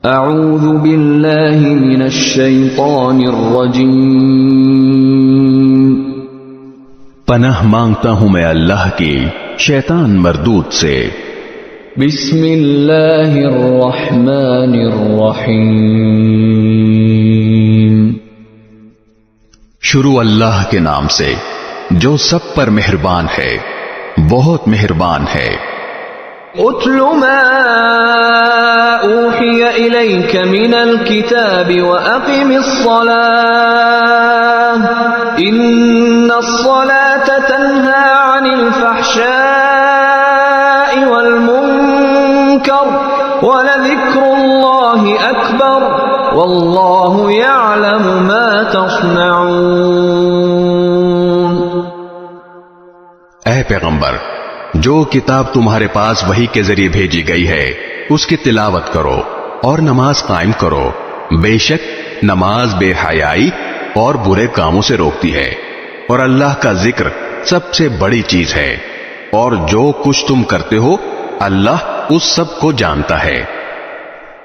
اعوذ باللہ من الشیطان الرجیم، پناہ مانگتا ہوں میں اللہ کی شیطان مردود سے۔ بسم اللہ الرحمن الرحیم، شروع اللہ کے نام سے جو سب پر مہربان ہے، بہت مہربان ہے۔ اتل ما اوحی الیک من الکتاب واقم الصلاة ان الصلاة تنہی عن الفحشاء والمنکر ولذکر اللہ اکبر واللہ یعلم ما تصنعون۔ اے پیغمبر، جو کتاب تمہارے پاس وحی کے ذریعے بھیجی گئی ہے اس کی تلاوت کرو اور نماز قائم کرو، بے شک نماز بے حیائی اور برے کاموں سے روکتی ہے، اور اللہ کا ذکر سب سے بڑی چیز ہے، اور جو کچھ تم کرتے ہو اللہ اس سب کو جانتا ہے۔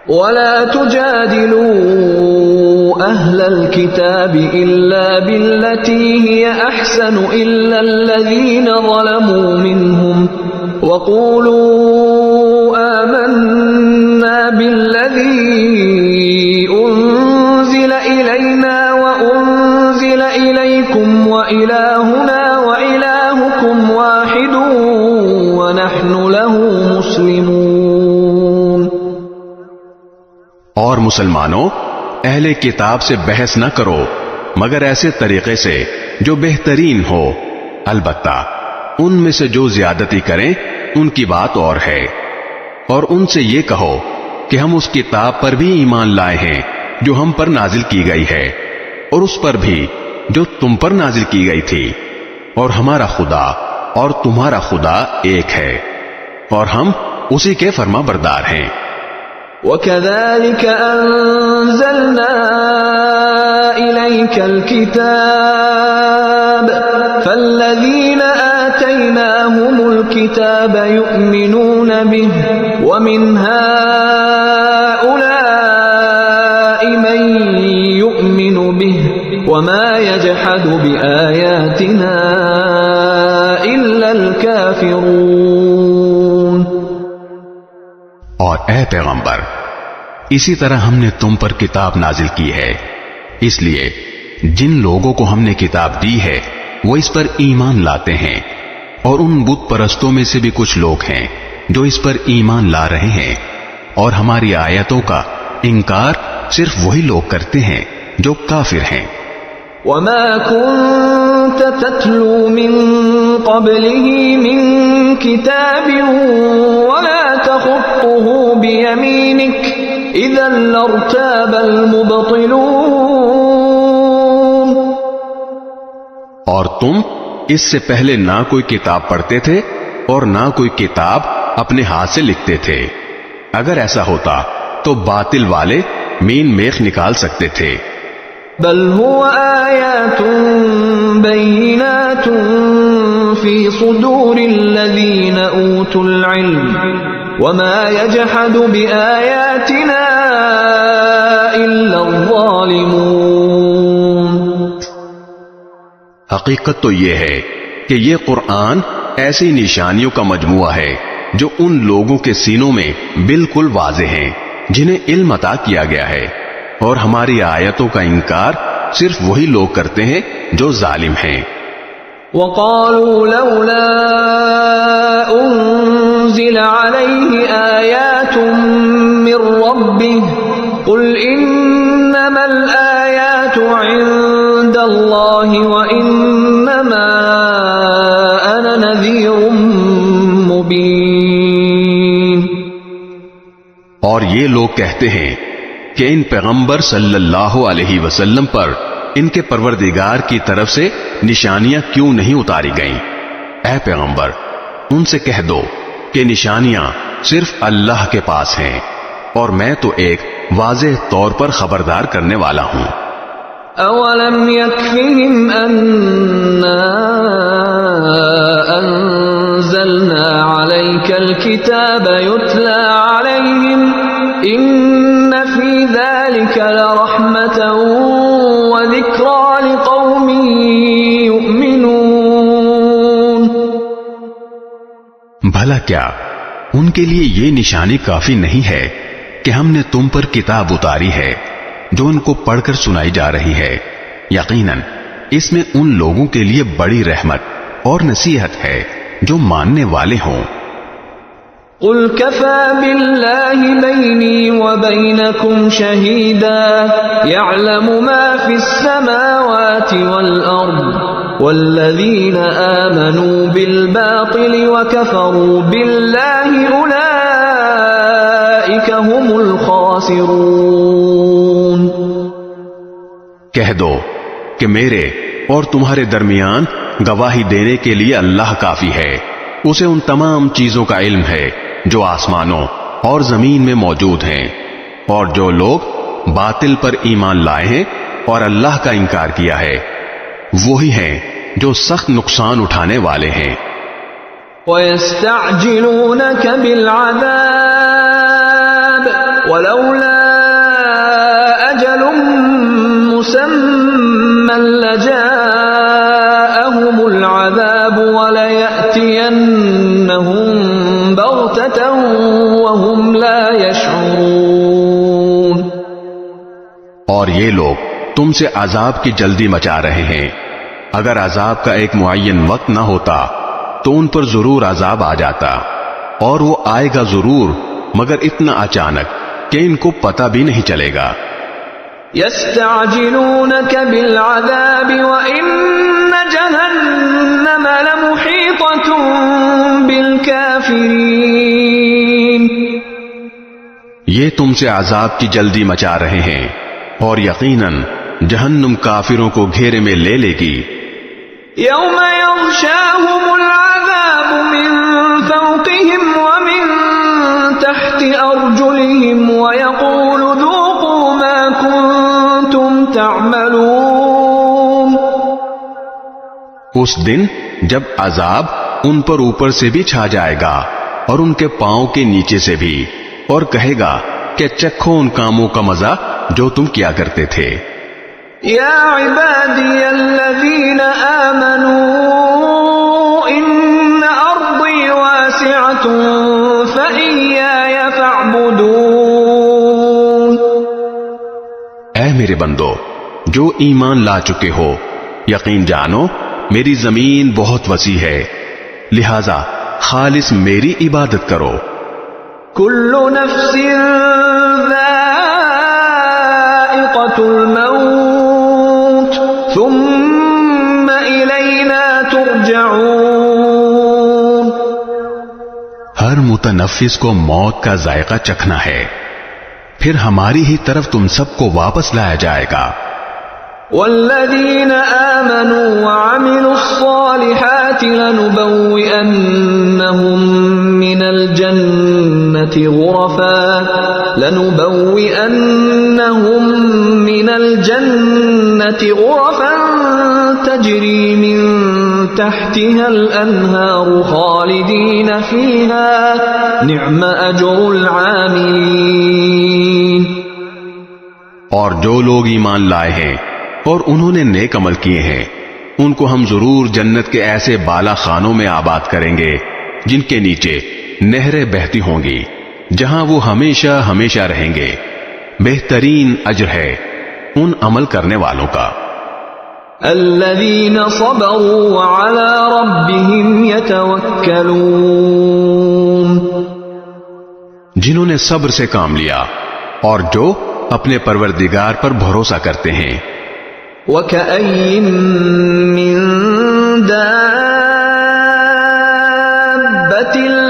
وَلَا تُجَادِلُوا أَهْلَ الْكِتَابِ إِلَّا بِالَّتِي هِيَ أَحْسَنُ إِلَّا الَّذِينَ ظَلَمُوا مِنْهُمْ وَقُولُوا آمَنَّا بِالَّذِي أُنزِلَ إِلَيْنَا وَأُنزِلَ إِلَيْكُمْ وَإِلَٰهُنَا وَإِلَٰهُكُمْ وَاحِدٌ وَنَحْنُ لَهُ مُسْلِمُونَ۔ اور مسلمانوں، اہل کتاب سے بحث نہ کرو مگر ایسے طریقے سے جو بہترین ہو، البتہ ان میں سے جو زیادتی کریں ان کی بات اور ہے، اور ان سے یہ کہو کہ ہم اس کتاب پر بھی ایمان لائے ہیں جو ہم پر نازل کی گئی ہے، اور اس پر بھی جو تم پر نازل کی گئی تھی، اور ہمارا خدا اور تمہارا خدا ایک ہے، اور ہم اسی کے فرما بردار ہیں۔ وَكَذَلِكَ أَنزَلْنَا إِلَيْكَ الْكِتَابَ فَالَّذِينَ آتَيْنَاهُمُ الْكِتَابَ يُؤْمِنُونَ بِهِ وَمِنْ هَؤُلَاءِ مَن يُؤْمِنُ بِهِ وَمَا يَجْحَدُ بِآيَاتِنَا إِلَّا الْكَافِرُونَ۔ اور اے پیغمبر، اسی طرح ہم نے تم پر کتاب نازل کی ہے، اس لیے جن لوگوں کو ہم نے کتاب دی ہے وہ اس پر ایمان لاتے ہیں، اور ان بت پرستوں میں سے بھی کچھ لوگ ہیں جو اس پر ایمان لا رہے ہیں، اور ہماری آیتوں کا انکار صرف وہی لوگ کرتے ہیں جو کافر ہیں۔ وَمَا كُنْتَ تَتْلُو مِن قَبْلِهِ مِن كِتَابٍ وَلَا تَخُطُّهُ بِيَمِينِكَ إِذًا لَّارْتَابَ الْمُبْطِلُونَ۔ اور تم اس سے پہلے نہ کوئی کتاب پڑھتے تھے اور نہ کوئی کتاب اپنے ہاتھ سے لکھتے تھے، اگر ایسا ہوتا تو باطل والے مین میخ نکال سکتے تھے۔ بل هو آیات بینات فی صدور الذین اوتوا العلم وما یجحد بآیاتنا الا الظالمون۔ حقیقت تو یہ ہے کہ یہ قرآن ایسی نشانیوں کا مجموعہ ہے جو ان لوگوں کے سینوں میں بالکل واضح ہیں جنہیں علم عطا کیا گیا ہے، اور ہماری آیتوں کا انکار صرف وہی لوگ کرتے ہیں جو ظالم ہیں۔ وَقَالُوا لَوْلَا أُنزِلَ عَلَيْهِ آيَاتٌ مِّن رَّبِّهِ قُلْ إِنَّمَا الْآيَاتُ عِندَ اللَّهِ وَإِنَّمَا أَنَا نَذِيرٌ مُّبِينٌ۔ اور یہ لوگ کہتے ہیں کہ ان پیغمبر صلی اللہ علیہ وسلم پر ان کے پروردگار کی طرف سے نشانیاں کیوں نہیں اتاری گئیں؟ اے پیغمبر، ان سے کہہ دو کہ نشانیاں صرف اللہ کے پاس ہیں، اور میں تو ایک واضح طور پر خبردار کرنے والا ہوں۔ اولم یکفہم انا انزلنا علیک الکتاب یتلی علیہم إن في ذلك لرحمة وذكرى لقوم يؤمنون. بھلا کیا ان کے لیے یہ نشانی کافی نہیں ہے کہ ہم نے تم پر کتاب اتاری ہے جو ان کو پڑھ کر سنائی جا رہی ہے؟ یقیناً اس میں ان لوگوں کے لیے بڑی رحمت اور نصیحت ہے جو ماننے والے ہوں. قل كفى بالله بيني وبينكم شهيدا يعلم ما في السماوات والأرض والذين آمنوا بالباطل وكفروا بالله أولئك هم الخاسرون. کہہ دو کہ میرے اور تمہارے درمیان گواہی دینے کے لیے اللہ کافی ہے. اسے ان تمام چیزوں کا علم ہے جو آسمانوں اور زمین میں موجود ہیں، اور جو لوگ باطل پر ایمان لائے ہیں اور اللہ کا انکار کیا ہے وہی ہیں جو سخت نقصان اٹھانے والے ہیں. وَيَسْتَعْجِلُونَكَ بِالْعَذَابِ وَلَوْلَا أَجَلٌ مُّسَمًّى لَّجَاءَهُمُ الْعَذَابُ وَلَيَأْتِيَنَّهُم بَغْتَةً وَهُمْ لَا يَشْعُرُونَ. اور یہ لوگ تم سے عذاب کی جلدی مچا رہے ہیں. اگر عذاب کا ایک معین وقت نہ ہوتا تو ان پر ضرور عذاب آ جاتا، اور وہ آئے گا ضرور مگر اتنا اچانک کہ ان کو پتہ بھی نہیں چلے گا. يَسْتَعْجِلُونَكَ بِالْعَذَابِ وَإِنَّ جَهَنَّمَ لَمُحِيطَةٌ بِالْكَافِرِينَ. یہ تم سے عذاب کی جلدی مچا رہے ہیں اور یقیناً جہنم کافروں کو گھیرے میں لے لے گی. يَوْمَ يَغْشَاهُمُ الْعَذَابُ مِنْ فَوْقِهِمْ وَمِنْ تَحْتِ أَرْجُلِهِمْ وَيَقُولُ ذُوقُوا مَا كُنْتُمْ تَعْمَلُونَ. اس دن جب عذاب ان پر اوپر سے بھی چھا جائے گا اور ان کے پاؤں کے نیچے سے بھی، اور کہے گا کہ چکھو ان کاموں کا مزہ جو تم کیا کرتے تھے. يَا عِبَادِيَ الَّذِينَ آمَنُوا إِنَّ أَرْضِي وَاسِعَةٌ فَإِيَّايَ فَاعْبُدُونِ. اے میرے بندو جو ایمان لا چکے ہو، یقین جانو میری زمین بہت وسیع ہے، لہذا خالص میری عبادت کرو. كُلُّ نَفْسٍ ذَائِقَةُ الْمَوْتِ ثُمَّ إِلَيْنَا تُرْجَعُونَ. ہر متنفس کو موت کا ذائقہ چکھنا ہے، پھر ہماری ہی طرف تم سب کو واپس لایا جائے گا. والذين آمنوا وعملوا الصالحات لنبوئنهم من الجنة غرفا تجري من تحتها الأنهار خالدين فيها نعم أجر العاملين. اور جو لوگ ایمان لائے ہیں اور انہوں نے نیک عمل کیے ہیں ان کو ہم ضرور جنت کے ایسے بالا خانوں میں آباد کریں گے جن کے نیچے نہریں بہتی ہوں گی، جہاں وہ ہمیشہ ہمیشہ رہیں گے. بہترین اجر ہے ان عمل کرنے والوں کا. الذين صبروا وعلى ربهم يتوكلون. جنہوں نے صبر سے کام لیا اور جو اپنے پروردگار پر بھروسہ کرتے ہیں. وَكَأَيٍّ مِّن دَابَّةٍ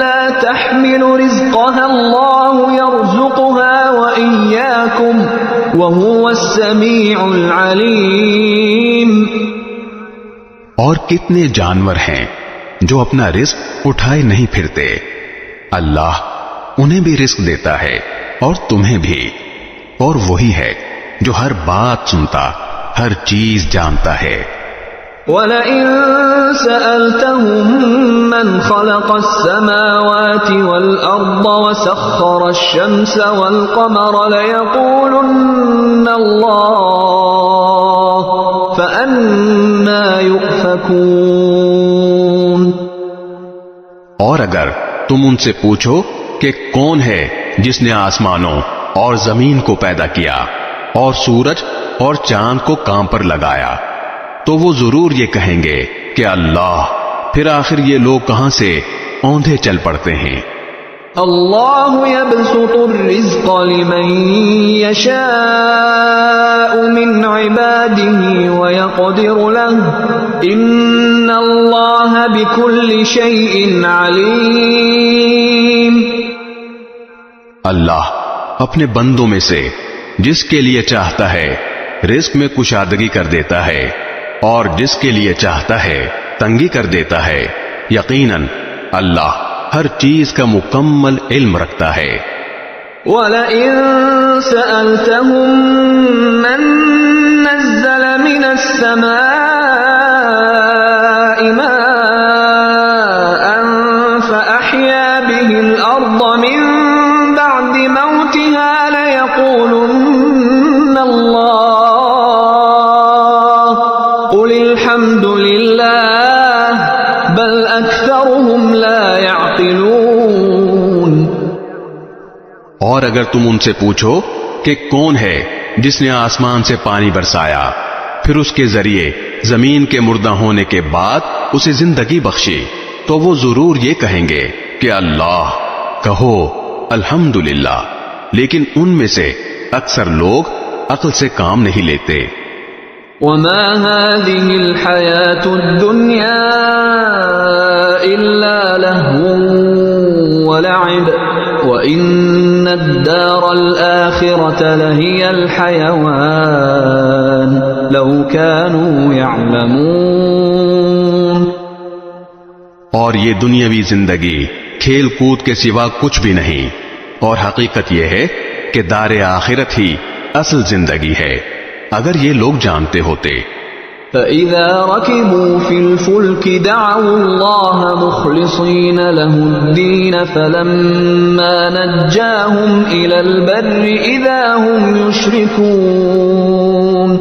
لَّا تَحْمِلُ رِزْقَهَا اللَّهُ يَرْزُقُهَا وَإِيَّاكُمْ وَهُوَ السَّمِيعُ الْعَلِيمُ. اور کتنے جانور ہیں جو اپنا رزق اٹھائے نہیں پھرتے، اللہ انہیں بھی رزق دیتا ہے اور تمہیں بھی، اور وہی ہے جو ہر بات سنتا، ہر چیز جانتا ہے. وَلَئِن سَأَلْتَهُم مَّنْ خَلَقَ السَّمَاوَاتِ وَالْأَرْضَ وَسَخَّرَ الشَّمْسَ وَالْقَمَرَ لَيَقُولُنَّ اللَّهُ فَأَنَّىٰ يُؤْفَكُونَ۔ اور اگر تم ان سے پوچھو کہ کون ہے جس نے آسمانوں اور زمین کو پیدا کیا اور سورج اور چاند کو کام پر لگایا، تو وہ ضرور یہ کہیں گے کہ اللہ، پھر آخر یہ لوگ کہاں سے اوندھے چل پڑتے ہیں۔ اللہ یبسط الرزق لمن یشاء من عباده ویقدر له ان اللہ بکل شیء علیم۔ اللہ اپنے بندوں میں سے جس کے لیے چاہتا ہے رزق میں کشادگی کر دیتا ہے، اور جس کے لیے چاہتا ہے تنگی کر دیتا ہے۔ یقیناً اللہ ہر چیز کا مکمل علم رکھتا ہے۔ وَلَئِن سَأَلْتَهُم مَّن نَّزَّلَ مِنَ السَّمَاءِ مَاءً فَأَحْيَا بِهِ الْأَرْضَ مِن بَعْدِ مَوْتِهَا لَيَقُولُنَّ اللَّهُ قُلِ الْحَمْدُ لِلَّهِ بَلْ أَكْثَرُهُمْ لَا يَعْقِلُونَ۔ اور اگر تم ان سے پوچھو کہ کون ہے جس نے آسمان سے پانی برسایا، پھر اس کے ذریعے زمین کے مردہ ہونے کے بعد اسے زندگی بخشی، تو وہ ضرور یہ کہیں گے کہ اللہ۔ کہو الحمدللہ، لیکن ان میں سے اکثر لوگ عقل سے کام نہیں لیتے۔ وَمَا هَٰذِهِ الْحَيَاةُ الدُّنْيَا إِلَّا لَهْوٌ وَلَعِبٌ وَإِنَّ الدَّارَ الْآخِرَةَ لَهِيَ الْحَيَوَانُ لَوْ كَانُوا يَعْلَمُونَ۔ اور یہ دنیاوی زندگی کھیل کود کے سوا کچھ بھی نہیں، اور حقیقت یہ ہے کہ دار آخرت ہی اصل زندگی ہے، اگر یہ لوگ جانتے ہوتے۔ فَإِذَا رَكِبُوا فِي الْفُلْكِ دَعَوُا اللَّهَ مُخْلِصِينَ لَهُ الدِّينَ فَلَمَّا نَجَّاهُمْ إِلَى الْبَرِّ إِذَا هُمْ يُشْرِكُونَ۔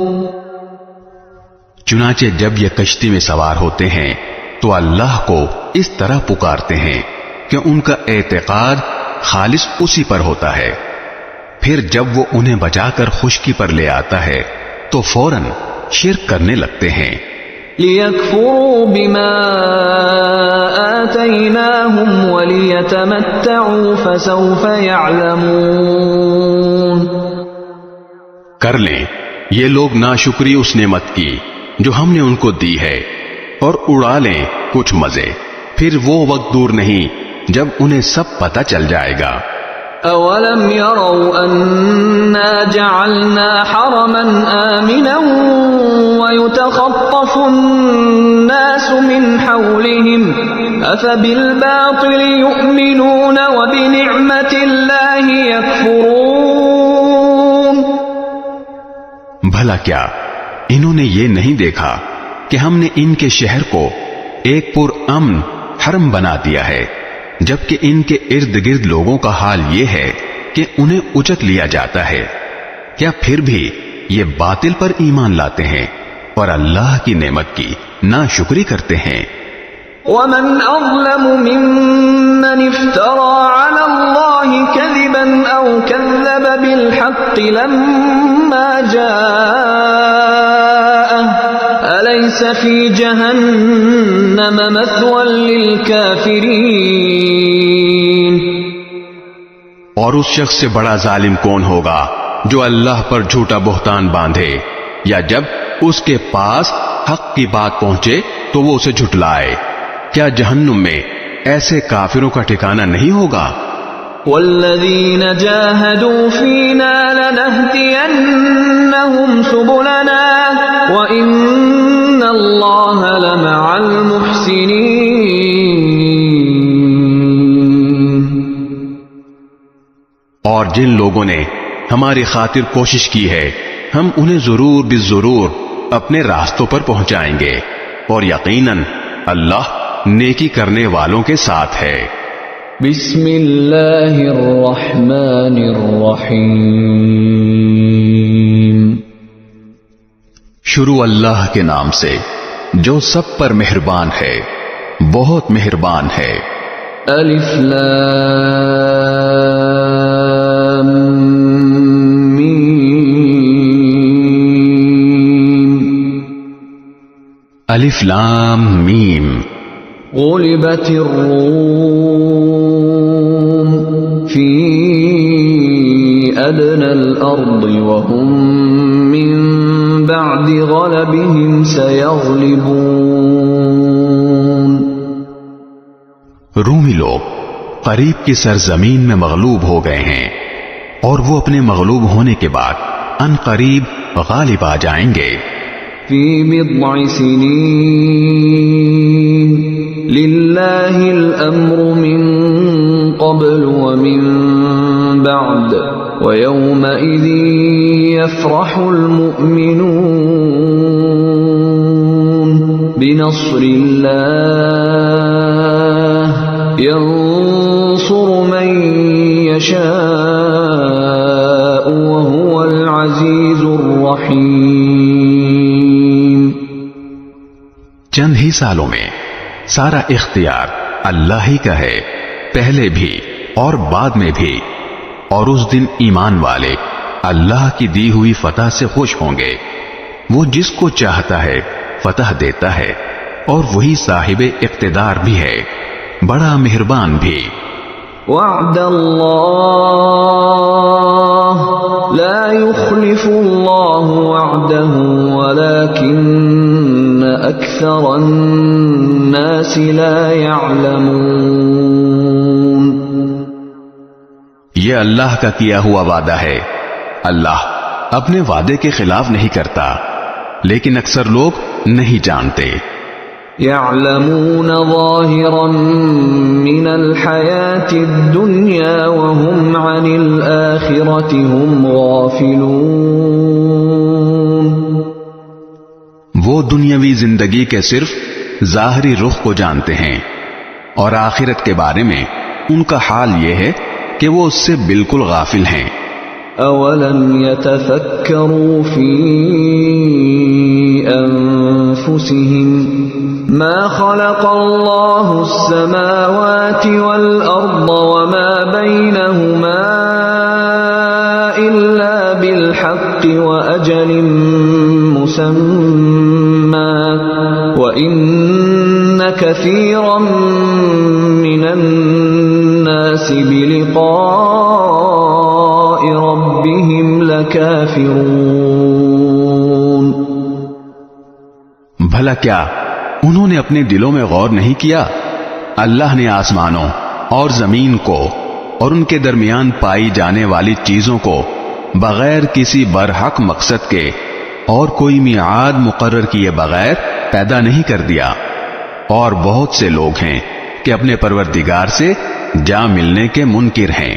چنانچہ جب یہ کشتی میں سوار ہوتے ہیں تو اللہ کو اس طرح پکارتے ہیں کہ ان کا اعتقاد خالص اسی پر ہوتا ہے، پھر جب وہ انہیں بچا کر خشکی پر لے آتا ہے تو فوراً شرک کرنے لگتے ہیں۔ لِيَكْفُرُوا بِمَا آتَيْنَاهُمْ وَلِيَتَمَتَّعُوا فَسَوْفَ يَعْلَمُونَ۔ کر لیں یہ لوگ ناشکری اس نعمت کی جو ہم نے ان کو دی ہے، اور اڑا لیں کچھ مزے، پھر وہ وقت دور نہیں جب انہیں سب پتہ چل جائے گا۔ أَوَلَمْ يَرَوْا أَنَّا جَعَلْنَا حَرَمًا آمِنًا وَيُتَخَطَّفُ النَّاسُ مِنْ حَوْلِهِمْ أَفَبِالْبَاطِلِ يُؤْمِنُونَ وَبِنِعْمَةِ اللَّهِ يَكْفُرُونَ۔ بھلا کیا انہوں نے یہ نہیں دیکھا کہ ہم نے ان کے شہر کو ایک پر امن حرم بنا دیا ہے، جبکہ ان کے ارد گرد لوگوں کا حال یہ ہے کہ انہیں اچک لیا جاتا ہے، کیا پھر بھی یہ باطل پر ایمان لاتے ہیں اور اللہ کی نعمت کی ناشکری کرتے ہیں۔ وَمَنْ أَظْلَمُ مِمَّنِ افْتَرَىٰ عَلَى اللَّهِ كَذِبًا أَوْ كَذَّبَ بِالْحَقِّ لَمَّا جَاءَهُ أَلَيْسَ فِي جَهَنَّمَ مَثْوًى لِّلْكَافِرِينَ۔ اور اس شخص سے بڑا ظالم کون ہوگا جو اللہ پر جھوٹا بہتان باندھے، یا جب اس کے پاس حق کی بات پہنچے تو وہ اسے جھٹلائے؟ کیا جہنم میں ایسے کافروں کا ٹھکانہ نہیں ہوگا؟ وَالَّذِينَ جَاهَدُوا فِينَا لَنَهْدِيَنَّهُمْ سُبُلَنَا وَإِنَّ اللَّهَ لَمَعَ الْمُحْسِنِينَ۔ اور جن لوگوں نے ہماری خاطر کوشش کی ہے ہم انہیں ضرور بالضرور اپنے راستوں پر پہنچائیں گے، اور یقیناً اللہ نیکی کرنے والوں کے ساتھ ہے۔ بسم اللہ الرحمن الرحیم۔ شروع اللہ کے نام سے جو سب پر مہربان ہے، بہت مہربان ہے۔ الف لام میم۔ الف لام میم۔ غلبت الروم فی ادنى الارض وهم من بعد غلبهم سيغلبون۔ رومی لوگ قریب کی سرزمین میں مغلوب ہو گئے ہیں اور وہ اپنے مغلوب ہونے کے بعد ان قریب غالب آ جائیں گے۔ فی بضع سنین للہ الامر من قبل ومن بعد ویومئذ یفرح المؤمنون بنصر اللہ ينصر من يشاء وهو العزيز الرحيم۔ چند ہی سالوں میں سارا اختیار اللہ ہی کا ہے، پہلے بھی اور بعد میں بھی، اور اس دن ایمان والے اللہ کی دی ہوئی فتح سے خوش ہوں گے۔ وہ جس کو چاہتا ہے فتح دیتا ہے اور وہی صاحب اقتدار بھی ہے، بڑا مہربان بھی۔ وعد اللہ لا يخلف اللہ وعده ولكن اکثر الناس لا يعلمون۔ یہ اللہ کا کیا ہوا وعدہ ہے، اللہ اپنے وعدے کے خلاف نہیں کرتا، لیکن اکثر لوگ نہیں جانتے۔ يعلمون ظاهرا من الحياة الدنيا وهم عن الآخرة هم غافلون۔ وہ دنیاوی زندگی کے صرف ظاہری رخ کو جانتے ہیں اور آخرت کے بارے میں ان کا حال یہ ہے کہ وہ اس سے بالکل غافل ہیں۔ اولم يتفکروا فی انفسهم ما خلق اللہ السماوات والارض وما بینہما الا بالحق واجل مسمى وان كثيرا من الناس بلقاء ربهم لكافرون۔ بھلا کیا انہوں نے اپنے دلوں میں غور نہیں کیا؟ اللہ نے آسمانوں اور زمین کو اور ان کے درمیان پائی جانے والی چیزوں کو بغیر کسی برحق مقصد کے اور کوئی میعاد مقرر کیے بغیر پیدا نہیں کر دیا، اور بہت سے لوگ ہیں کہ اپنے پروردگار سے جا ملنے کے منکر ہیں۔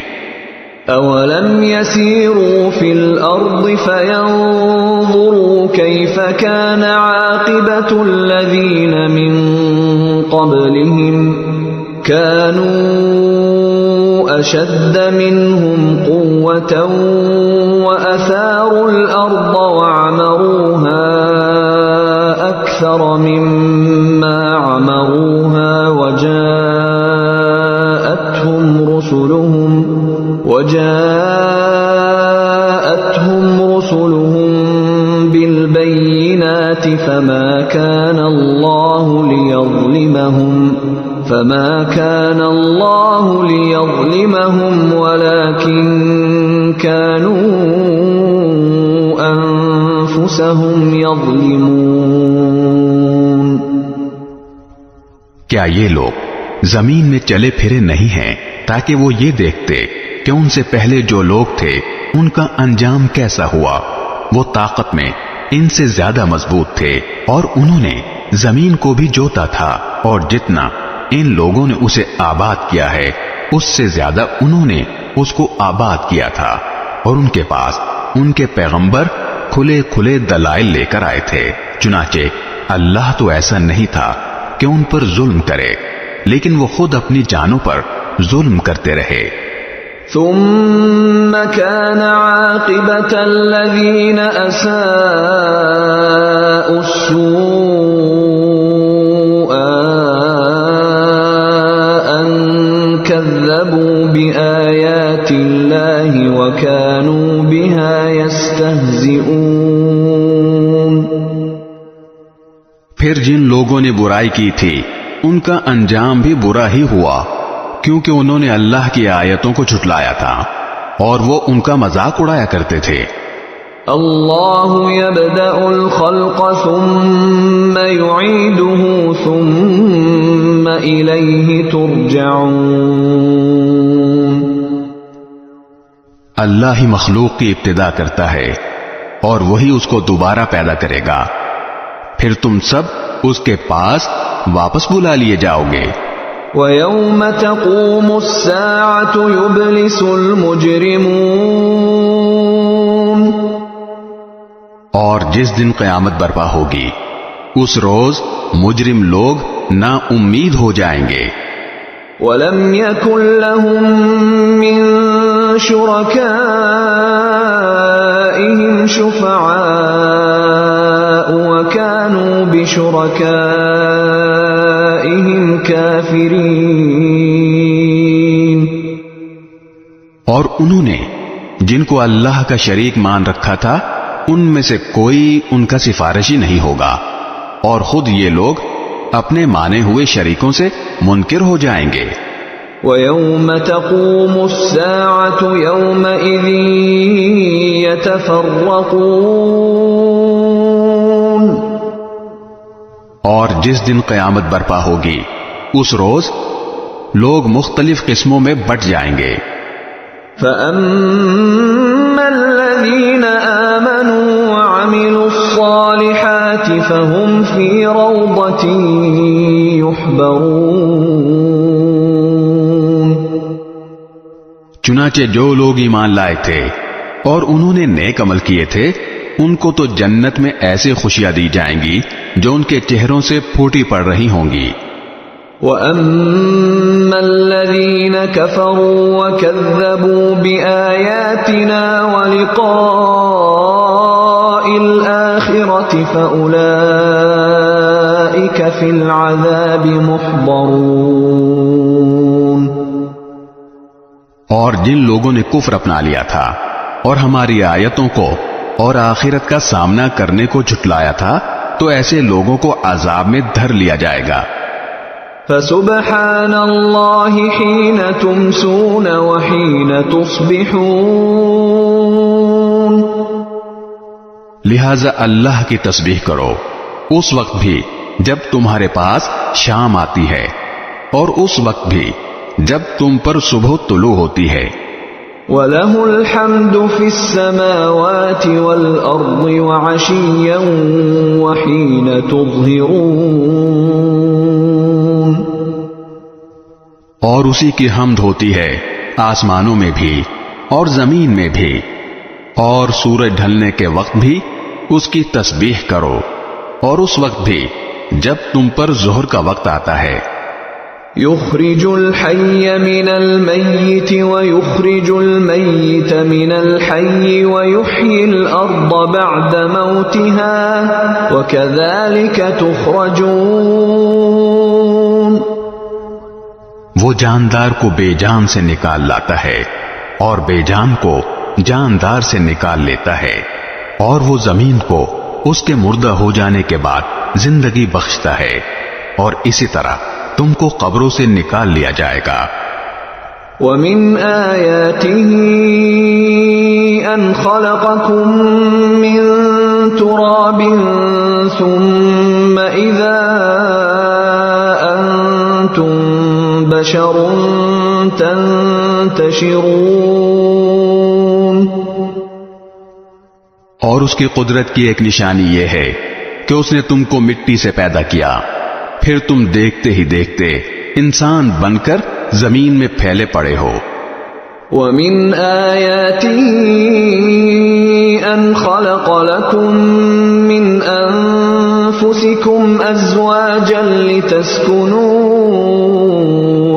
اولم يسيروا في الارض فينظروا كيف كان عاقبة الذين من قبلهم كانوا اشد منهم قوة واثاروا الارض وعمروها اكثر مما عمروها وجاءتهم رسلهم بالبينات فما كان الله ليظلمهم ولكن كانوا أنفسهم يظلمون۔ کیا یہ لوگ زمین میں چلے پھرے نہیں ہیں تاکہ وہ یہ دیکھتے کہ ان سے پہلے جو لوگ تھے ان کا انجام کیسا ہوا؟ وہ طاقت میں ان سے زیادہ مضبوط تھے اور انہوں نے زمین کو بھی جوتا تھا، اور جتنا ان لوگوں نے اسے آباد کیا ہے اس سے زیادہ انہوں نے اس کو آباد کیا تھا، اور ان کے پاس ان کے پیغمبر کھلے کھلے دلائل لے کر آئے تھے، چنانچہ اللہ تو ایسا نہیں تھا کہ ان پر ظلم کرے، لیکن وہ خود اپنی جانوں پر ظلم کرتے رہے۔ ثم كان عاقبة الذين أساءوا السوء أن كذبوا بآيات الله وكانوا بها يستهزئون۔ پھر جن لوگوں نے برائی کی تھی ان کا انجام بھی برا ہی ہوا، کیونکہ انہوں نے اللہ کی آیتوں کو جھٹلایا تھا اور وہ ان کا مذاق اڑایا کرتے تھے۔ اللہ یبدأ الخلق ثم یعیدہ ثم الیہ ترجعون۔ اللہ ہی مخلوق کی ابتدا کرتا ہے اور وہی اس کو دوبارہ پیدا کرے گا، پھر تم سب اس کے پاس واپس بلا لیے جاؤ گے۔ وَيَوْمَ تَقُومُ السَّاعَةُ يُبْلِسُ الْمُجْرِمُونَ۔ اور جس دن قیامت برپا ہوگی اس روز مجرم لوگ نا امید ہو جائیں گے۔ وَلَمْ يَكُنْ لَهُم مِّن شُرَكَائِهِمْ شُفَعَاءُ وَكَانُوا بِشُرَكَائِهِمْ كَافِرِينَ۔ اور انہوں نے جن کو اللہ کا شریک مان رکھا تھا ان میں سے کوئی ان کا سفارشی نہیں ہوگا، اور خود یہ لوگ اپنے مانے ہوئے شریکوں سے منکر ہو جائیں گے۔ وَيَوْمَ تَقُومُ السَّاعَةُ يَوْمَئِذٍ يَتَفَرَّقُونَ۔ اور جس دن قیامت برپا ہوگی اس روز لوگ مختلف قسموں میں بٹ جائیں گے۔ فَأَمَّا الَّذِينَ آمَنُوا وَعَمِلُوا الصَّالِحَاتِ فَهُمْ فِي رَوْضَةٍ يُحْبَرُونَ۔ چنانچہ جو لوگ ایمان لائے تھے اور انہوں نے نیک عمل کیے تھے ان کو تو جنت میں ایسے خوشیاں دی جائیں گی جو ان کے چہروں سے پھوٹی پڑ رہی ہوں گی۔ وَأَمَّا الَّذِينَ كَفَرُوا وَكَذَّبُوا بِآيَاتِنَا وَلِقَاءِ الْآخِرَةِ فَأُولَئِكَ فِي الْعَذَابِ مُحْضَرُونَ۔ اور جن لوگوں نے کفر اپنا لیا تھا اور ہماری آیتوں کو اور آخرت کا سامنا کرنے کو جھٹلایا تھا تو ایسے لوگوں کو عذاب میں دھر لیا جائے گا۔ فَسُبْحَانَ اللَّهِ حِينَ تُمْسُونَ وَحِينَ تُصْبِحُونَ۔ لہذا اللہ کی تسبیح کرو اس وقت بھی جب تمہارے پاس شام آتی ہے اور اس وقت بھی جب تم پر صبح طلوع ہوتی ہے۔ وَلَهُ الْحَمْدُ فِي السَّمَاوَاتِ وَالْأَرْضِ وَعَشِيًّا وَحِينَ تُظْهِرُونَ۔ اور اسی کی حمد ہوتی ہے آسمانوں میں بھی اور زمین میں بھی، اور سورج ڈھلنے کے وقت بھی اس کی تسبیح کرو، اور اس وقت بھی جب تم پر ظہر کا وقت آتا ہے۔ يخرج الحي من الميت ويخرج الميت من الحي ويحيي الأرض بعد موتها وكذلك تخرجون۔ وہ جاندار کو بے جان سے نکال لاتا ہے اور بے جان کو جاندار سے نکال لیتا ہے، اور وہ زمین کو اس کے مردہ ہو جانے کے بعد زندگی بخشتا ہے، اور اسی طرح تم کو قبروں سے نکال لیا جائے گا۔ وَمِنْ آيَاتِهِ أَنْ خَلَقَكُم مِّن تُرَابٍ ثُمَّ إِذَا أَنْتُمْ بَشَرٌ تَنْتَشِرُونَ۔ اور اس کی قدرت کی ایک نشانی یہ ہے کہ اس نے تم کو مٹی سے پیدا کیا، پھر تم دیکھتے ہی دیکھتے انسان بن کر زمین میں پھیلے پڑے ہو۔ وَمِنْ آيَاتِهِ أَنْ خَلَقَ لَكُم مِّنْ أَنفُسِكُمْ أنفسكم أزواجا لتسكنوا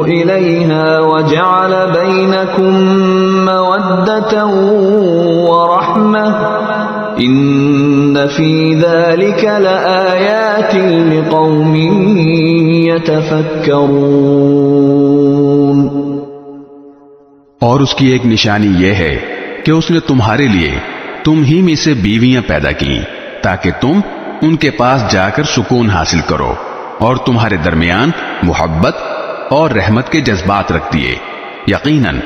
إليها وجعل بينكم مودة ورحمة إن في ذلك لآيات لقوم يتفكرون۔ اور اس کی ایک نشانی یہ ہے کہ اس نے تمہارے لیے تم ہی میں سے بیویاں پیدا کی تاکہ تم ان کے پاس جا کر سکون حاصل کرو، اور تمہارے درمیان محبت اور رحمت کے جذبات رکھ دیے۔ یقیناً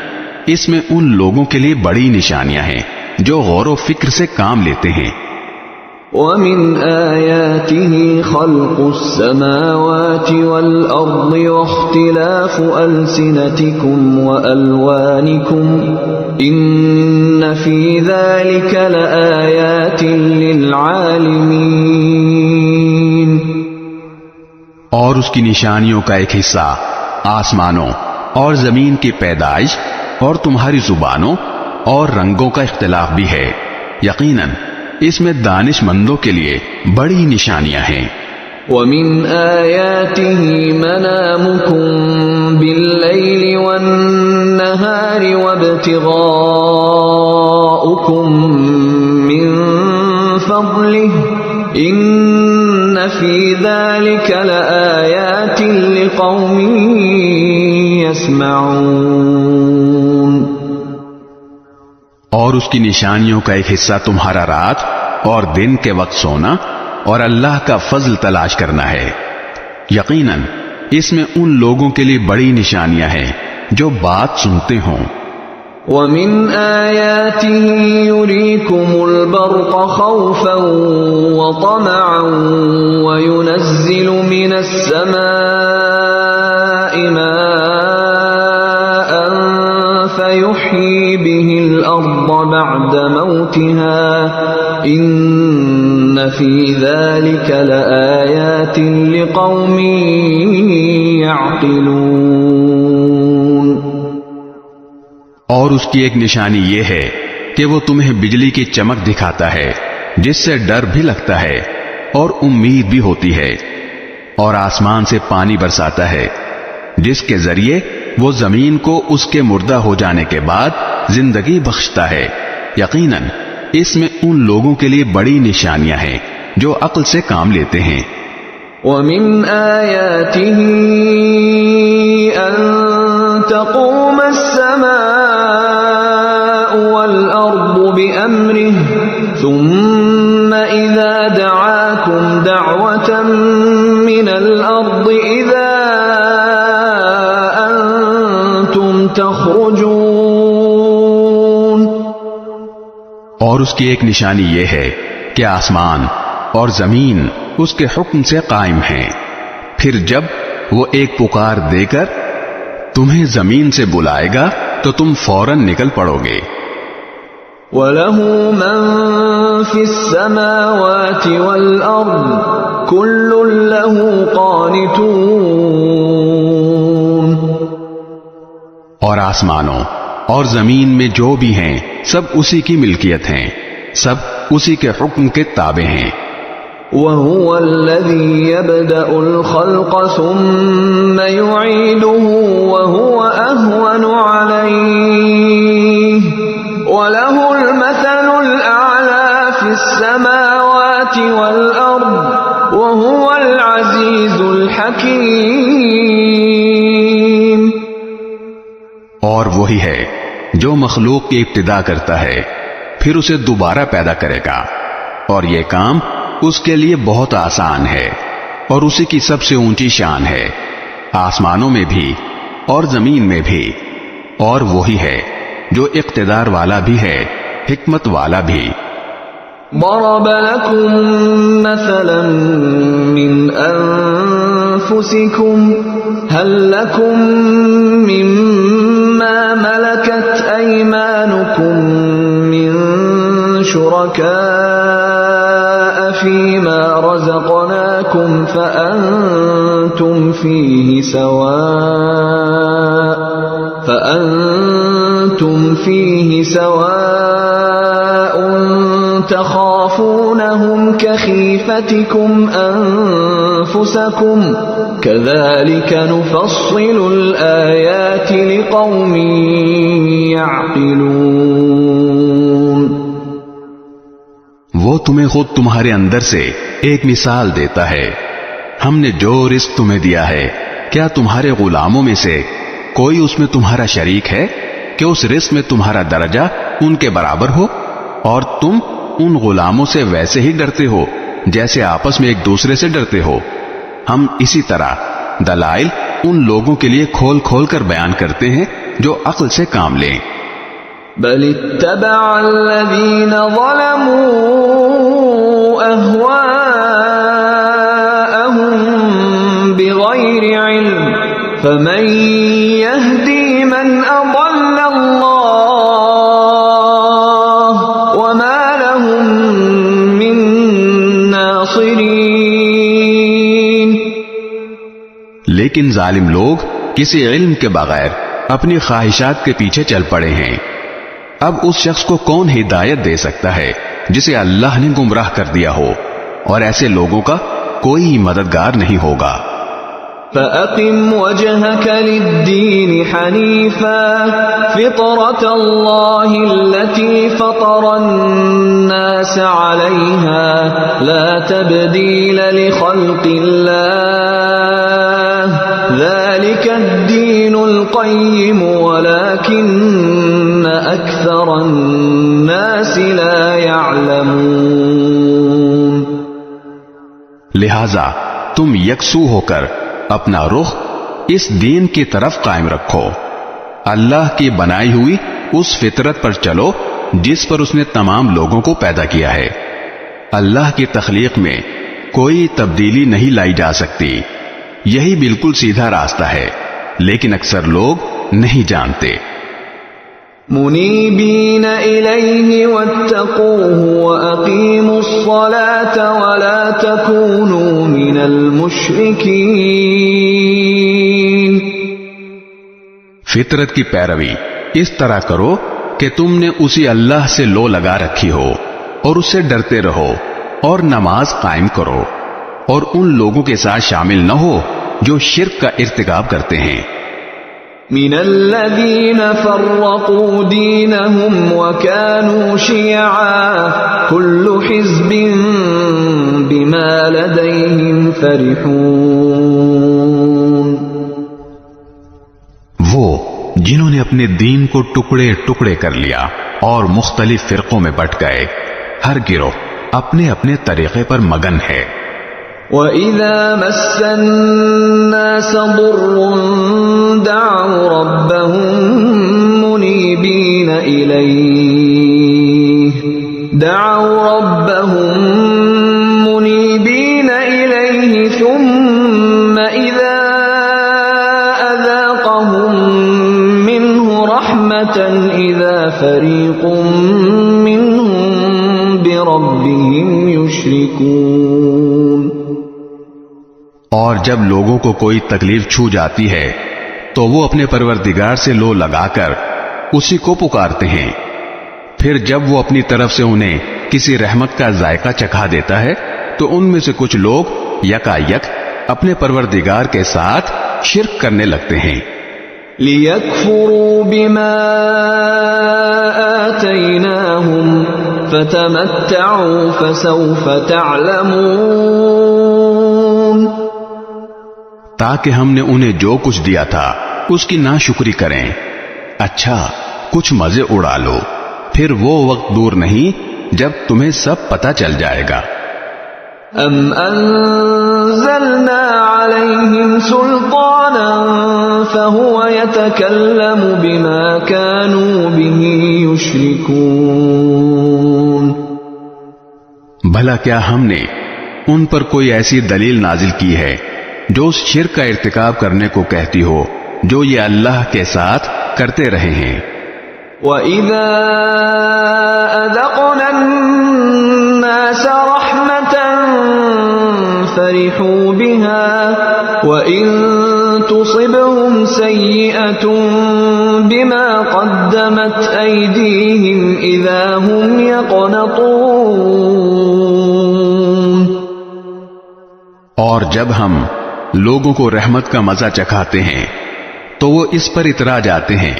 اس میں ان لوگوں کے لیے بڑی نشانیاں ہیں جو غور و فکر سے کام لیتے ہیں۔ وَمِنْ آيَاتِهِ خَلْقُ السَّمَاوَاتِ وَالْأَرْضِ وَاخْتِلَافُ أَلْسِنَتِكُمْ وَأَلْوَانِكُمْ إِنَّ فِي ذَلِكَ لَآيَاتٍ لِلْعَالِمِينَ۔ اور اس کی نشانیوں کا ایک حصہ آسمانوں اور زمین کی پیدائش اور تمہاری زبانوں اور رنگوں کا اختلاف بھی ہے، یقیناً اس میں دانش مندوں کے لیے بڑی نشانیاں ہیں۔ وَمِنْ آيَاتِهِ مَنَامُكُمْ بِاللَّيْلِ وَالنَّهَارِ وَابْتِغَاؤُكُمْ مِنْ فَضْلِهِ إِنَّ فِي ذَلِكَ لَآيَاتٍ لِقَوْمٍ يَسْمَعُونَ۔ اور اس کی نشانیوں کا ایک حصہ تمہارا رات اور دن کے وقت سونا اور اللہ کا فضل تلاش کرنا ہے، یقیناً اس میں ان لوگوں کے لیے بڑی نشانیاں ہیں جو بات سنتے ہوں۔ وَمِنْ آيَاتِهِ يُرِيكُمُ الْبَرْقَ خَوْفًا وَطَمَعًا وَيُنَزِّلُ مِنَ السَّمَاءِ مَاءً فَيُحْيِي بِهِ الْأَرْضَ بَعْدَ مَوْتِهَا إِنَّ فِي ذَلِكَ لَآيَاتٍ لِقَوْمٍ يَعْقِلُونَ۔ اور اس کی ایک نشانی یہ ہے کہ وہ تمہیں بجلی کی چمک دکھاتا ہے جس سے ڈر بھی لگتا ہے اور امید بھی ہوتی ہے، اور آسمان سے پانی برساتا ہے جس کے ذریعے وہ زمین کو اس کے مردہ ہو جانے کے بعد زندگی بخشتا ہے۔ یقیناً اس میں ان لوگوں کے لیے بڑی نشانیاں ہیں جو عقل سے کام لیتے ہیں۔ وَمِنْ آيَاتِهِ أَن تَقُومَ السَّمَاءُ وَالْأَرْضُ بِأَمْرِهِ ثُمَّ إِذَا دَعَاكُمْ دَعْوَةً مِّنَ الْأَرْضِ إِذَا أَنْتُمْ تَخْرُجُونَ۔ اور اس کی ایک نشانی یہ ہے کہ آسمان اور زمین اس کے حکم سے قائم ہیں، پھر جب وہ ایک پکار دے کر تمہیں زمین سے بلائے گا تو تم فوراً نکل پڑو گے۔ وَلَهُ مَن فِي السَّمَاوَاتِ وَالْأَرْضِ كُلٌّ لَهُ قَانِتُونَ۔ اور آسمانوں اور زمین میں جو بھی ہیں سب اسی کی ملکیت ہیں، سب اسی کے حکم کے تابع ہیں۔ وَهُوَ الَّذِي يَبْدَأُ الْخَلْقَ ثُمَّ يُعِيدُهُ وَهُوَ أَهْوَنُ عَلَيْهِ وَلَهُ الْمَثَلُ الْأَعْلَى فِي السَّمَاوَاتِ وَالْأَرْضِ وَهُوَ الْعَزِيزُ الْحَكِيمُ۔ اور وہی ہے جو مخلوق کی ابتدا کرتا ہے پھر اسے دوبارہ پیدا کرے گا، اور یہ کام اس کے لیے بہت آسان ہے، اور اسی کی سب سے اونچی شان ہے آسمانوں میں بھی اور زمین میں بھی، اور وہی ہے جو اقتدار والا بھی ہے، حکمت والا بھی۔ ضرب لكم مثلا من أنفسكم هل لكم مما ملكت أيمانكم من شركاء فيما رزقناكم فأنتم فيه سواء تخافونهم كخيفتكم أنفسكم كذلك نفصل الآيات لقوم يعقلون. وہ تمہیں خود تمہارے اندر سے ایک مثال دیتا ہے. ہم نے جو رزق تمہیں دیا ہے کیا تمہارے غلاموں میں سے کوئی اس میں تمہارا شریک ہے کہ اس رزق میں تمہارا درجہ ان کے برابر ہو؟ اور تم ان غلاموں سے ویسے ہی ڈرتے ہو جیسے آپس میں ایک دوسرے سے ڈرتے ہو. ہم اسی طرح دلائل ان لوگوں کے لیے کھول کھول کر بیان کرتے ہیں جو عقل سے کام لیں. بل اتبع الذين ظلموا أهواءهم بغير علم فمن يهدي من أضل الله وما لهم من ناصرين. لیکن ظالم لوگ کسی علم کے بغیر اپنی خواہشات کے پیچھے چل پڑے ہیں. اب اس شخص کو کون ہدایت دے سکتا ہے جسے اللہ نے گمراہ کر دیا ہو؟ اور ایسے لوگوں کا کوئی مددگار نہیں ہوگا. فَأَقِمْ وَجْهَكَ لِلدِّينِ حَنِيفًا فِطْرَةَ اللَّهِ الَّتِي فَطَرَ النَّاسَ عَلَيْهَا لَا تَبْدِيلَ لِخَلْقِ اللَّهِ ذَلِكَ الدِّينُ الْقَيِّمُ وَلَكِنَّ أَكْثَرَ النَّاسِ لَا يَعْلَمُونَ. لہذا تم یکسو ہو کر اپنا رخ اس دین کی طرف قائم رکھو. اللہ کی بنائی ہوئی اس فطرت پر چلو جس پر اس نے تمام لوگوں کو پیدا کیا ہے. اللہ کی تخلیق میں کوئی تبدیلی نہیں لائی جا سکتی. یہی بالکل سیدھا راستہ ہے لیکن اکثر لوگ نہیں جانتے. منیبین الیہ واتقوہ واقیموا الصلاة ولا تکونوا من المشرکین. فطرت کی پیروی اس طرح کرو کہ تم نے اسی اللہ سے لو لگا رکھی ہو اور اس سے ڈرتے رہو اور نماز قائم کرو اور ان لوگوں کے ساتھ شامل نہ ہو جو شرک کا ارتکاب کرتے ہیں. من الذین فرقوا دینہم وکانوا شیعا کل حزب بما لدیہم فرحون. وہ جنہوں نے اپنے دین کو ٹکڑے ٹکڑے کر لیا اور مختلف فرقوں میں بٹ گئے، ہر گروہ اپنے اپنے طریقے پر مگن ہے. وَإِذَا مَسَّ النَّاسَ ضُرٌّ دَعَوْا رَبَّهُم مُنِيبِينَ إِلَيْهِ ثُمَّ إِذَا أَذَاقَهُم مِّنْهُ رَحْمَةً إِذَا فَرِيقٌ مِّنْهُم بِرَبِّهِمْ يُشْرِكُونَ. اور جب لوگوں کو کوئی تکلیف چھو جاتی ہے تو وہ اپنے پروردگار سے لو لگا کر اسی کو پکارتے ہیں. پھر جب وہ اپنی طرف سے انہیں کسی رحمت کا ذائقہ چکھا دیتا ہے تو ان میں سے کچھ لوگ یکا یک اپنے پروردگار کے ساتھ شرک کرنے لگتے ہیں. لِيَكْفُرُوا بِمَا آتَيْنَاهُمْ فَتَمَتَّعُوا فَسَوْفَ تَعْلَمُونَ. تاکہ ہم نے انہیں جو کچھ دیا تھا اس کی ناشکری کریں. اچھا کچھ مزے اڑا لو، پھر وہ وقت دور نہیں جب تمہیں سب پتہ چل جائے گا. ام انزلنا علیہم سلطانا فہو یتکلم بما كانوا به یشرکون. بھلا کیا ہم نے ان پر کوئی ایسی دلیل نازل کی ہے جو اس شرک کا ارتکاب کرنے کو کہتی ہو جو یہ اللہ کے ساتھ کرتے رہے ہیں. وَإِذَا أَذَقْنَا النَّاسَ رَحْمَةً فَرِحُوا بِهَا وَإِن تُصِبْهُمْ سَيِّئَةٌ بما قدمت أيديهم إذا هم يقنطون. اور جب ہم لوگوں کو رحمت کا مزہ چکھاتے ہیں تو وہ اس پر اترا جاتے ہیں،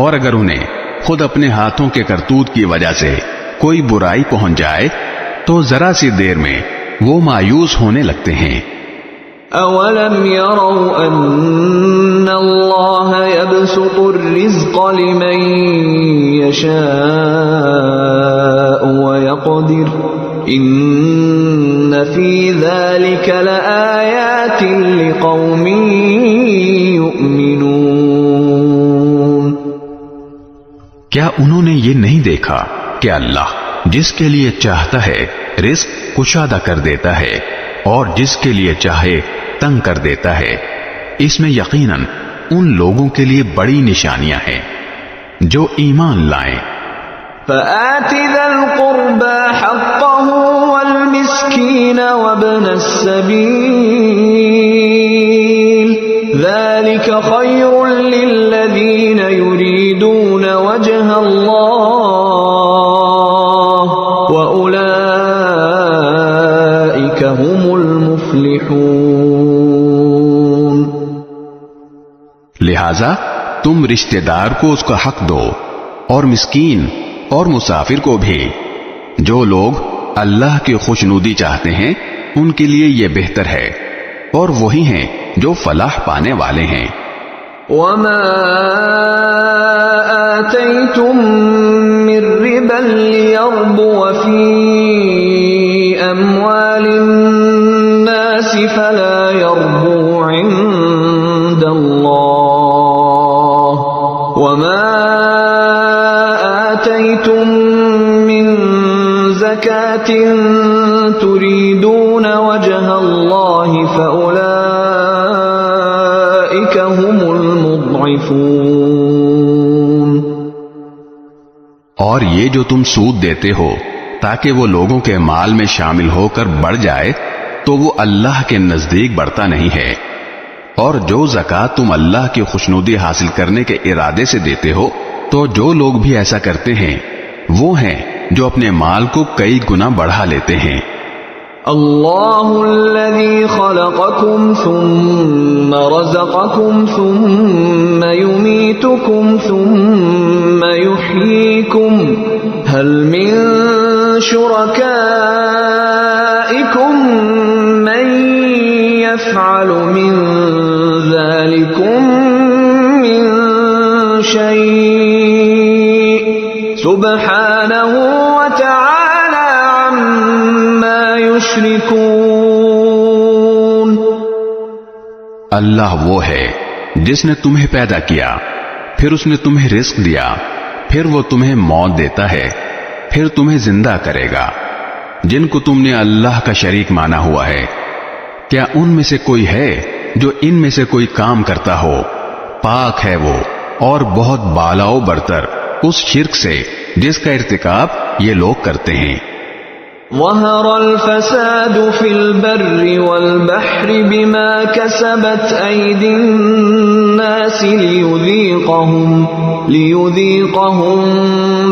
اور اگر انہیں خود اپنے ہاتھوں کے کرتوت کی وجہ سے کوئی برائی پہنچ جائے تو ذرا سی دیر میں وہ مایوس ہونے لگتے ہیں. أولم يروا أن الله يبسط الرزق لمن يشاء ويقدر إن في ذلك لآيات لقوم يؤمنون. کیا انہوں نے یہ نہیں دیکھا کہ اللہ جس کے لیے چاہتا ہے رزق کشادہ کر دیتا ہے اور جس کے لیے چاہے تنگ کر دیتا ہے؟ اس میں یقیناً ان لوگوں کے لیے بڑی نشانیاں ہیں جو ایمان لائیں. فآت ذا القربى حقه والمسكين وابن السبيل ذلك خير للذين يريدون وجه الله وأولئك هم المفلحون. لہذا تم رشتہ دار کو اس کا حق دو اور مسکین اور مسافر کو بھی. جو لوگ اللہ کی خوشنودی چاہتے ہیں ان کے لیے یہ بہتر ہے، اور وہی ہیں جو فلاح پانے والے ہیں. وما آتيتم من ربا ليربو في أموال الناس فلا يربو عند الله وما آتيتم من زكاة تريدون وجه الله فأولئك هم المضعفون. اور یہ جو تم سود دیتے ہو تاکہ وہ لوگوں کے مال میں شامل ہو کر بڑھ جائے تو وہ اللہ کے نزدیک بڑھتا نہیں ہے، اور جو زکوٰۃ تم اللہ کی خوشنودی حاصل کرنے کے ارادے سے دیتے ہو تو جو لوگ بھی ایسا کرتے ہیں وہ ہیں جو اپنے مال کو کئی گنا بڑھا لیتے ہیں. اللہ الذی خلقکم ثم رزقکم ثم یمیتکم ثم یحییکم هل من شرکائکم من یفعل من ذلکم من شیء سبحانہ وتعالی عما یشرکون. اللہ وہ ہے جس نے تمہیں پیدا کیا، پھر اس نے تمہیں رزق دیا، پھر وہ تمہیں موت دیتا ہے، پھر تمہیں زندہ کرے گا. جن کو تم نے اللہ کا شریک مانا ہوا ہے، کیا ان میں سے کوئی ہے جو ان میں سے کوئی کام کرتا ہو؟ پاک ہے وہ اور بہت بالا و برتر اس شرک سے جس کا ارتکاب یہ لوگ کرتے ہیں. ظہر الفساد فی البر والبحر بما کسبت ایدی الناس لیذیقہم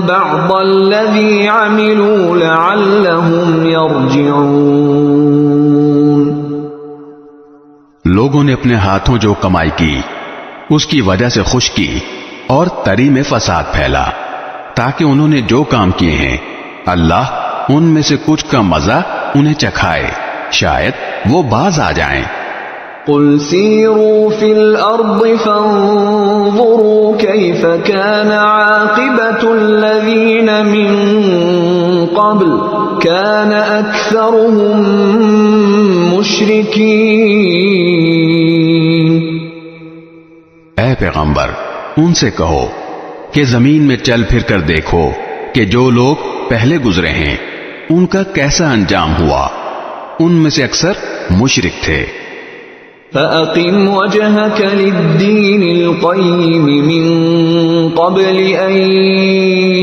بعض الذی عملوا لعلہم یرجعون. لوگوں نے اپنے ہاتھوں جو کمائی کی اس کی وجہ سے خشکی اور تری میں فساد پھیلا، تاکہ انہوں نے جو کام کیے ہیں اللہ ان میں سے کچھ کا مزہ انہیں چکھائے، شاید وہ باز آ جائیں. قل سیروا فی الارض فانظروا کیف کان عاقبۃ الذین من قبل کان اکثرهم مشرکین. اے پیغمبر ان سے کہو کہ زمین میں چل پھر کر دیکھو کہ جو لوگ پہلے گزرے ہیں ان کا کیسا انجام ہوا، ان میں سے اکثر مشرک تھے. فَأَقِمْ وَجْهَكَ لِلدِّينِ الْقَيِّمِ مِنْ قَبْلِ أَنْ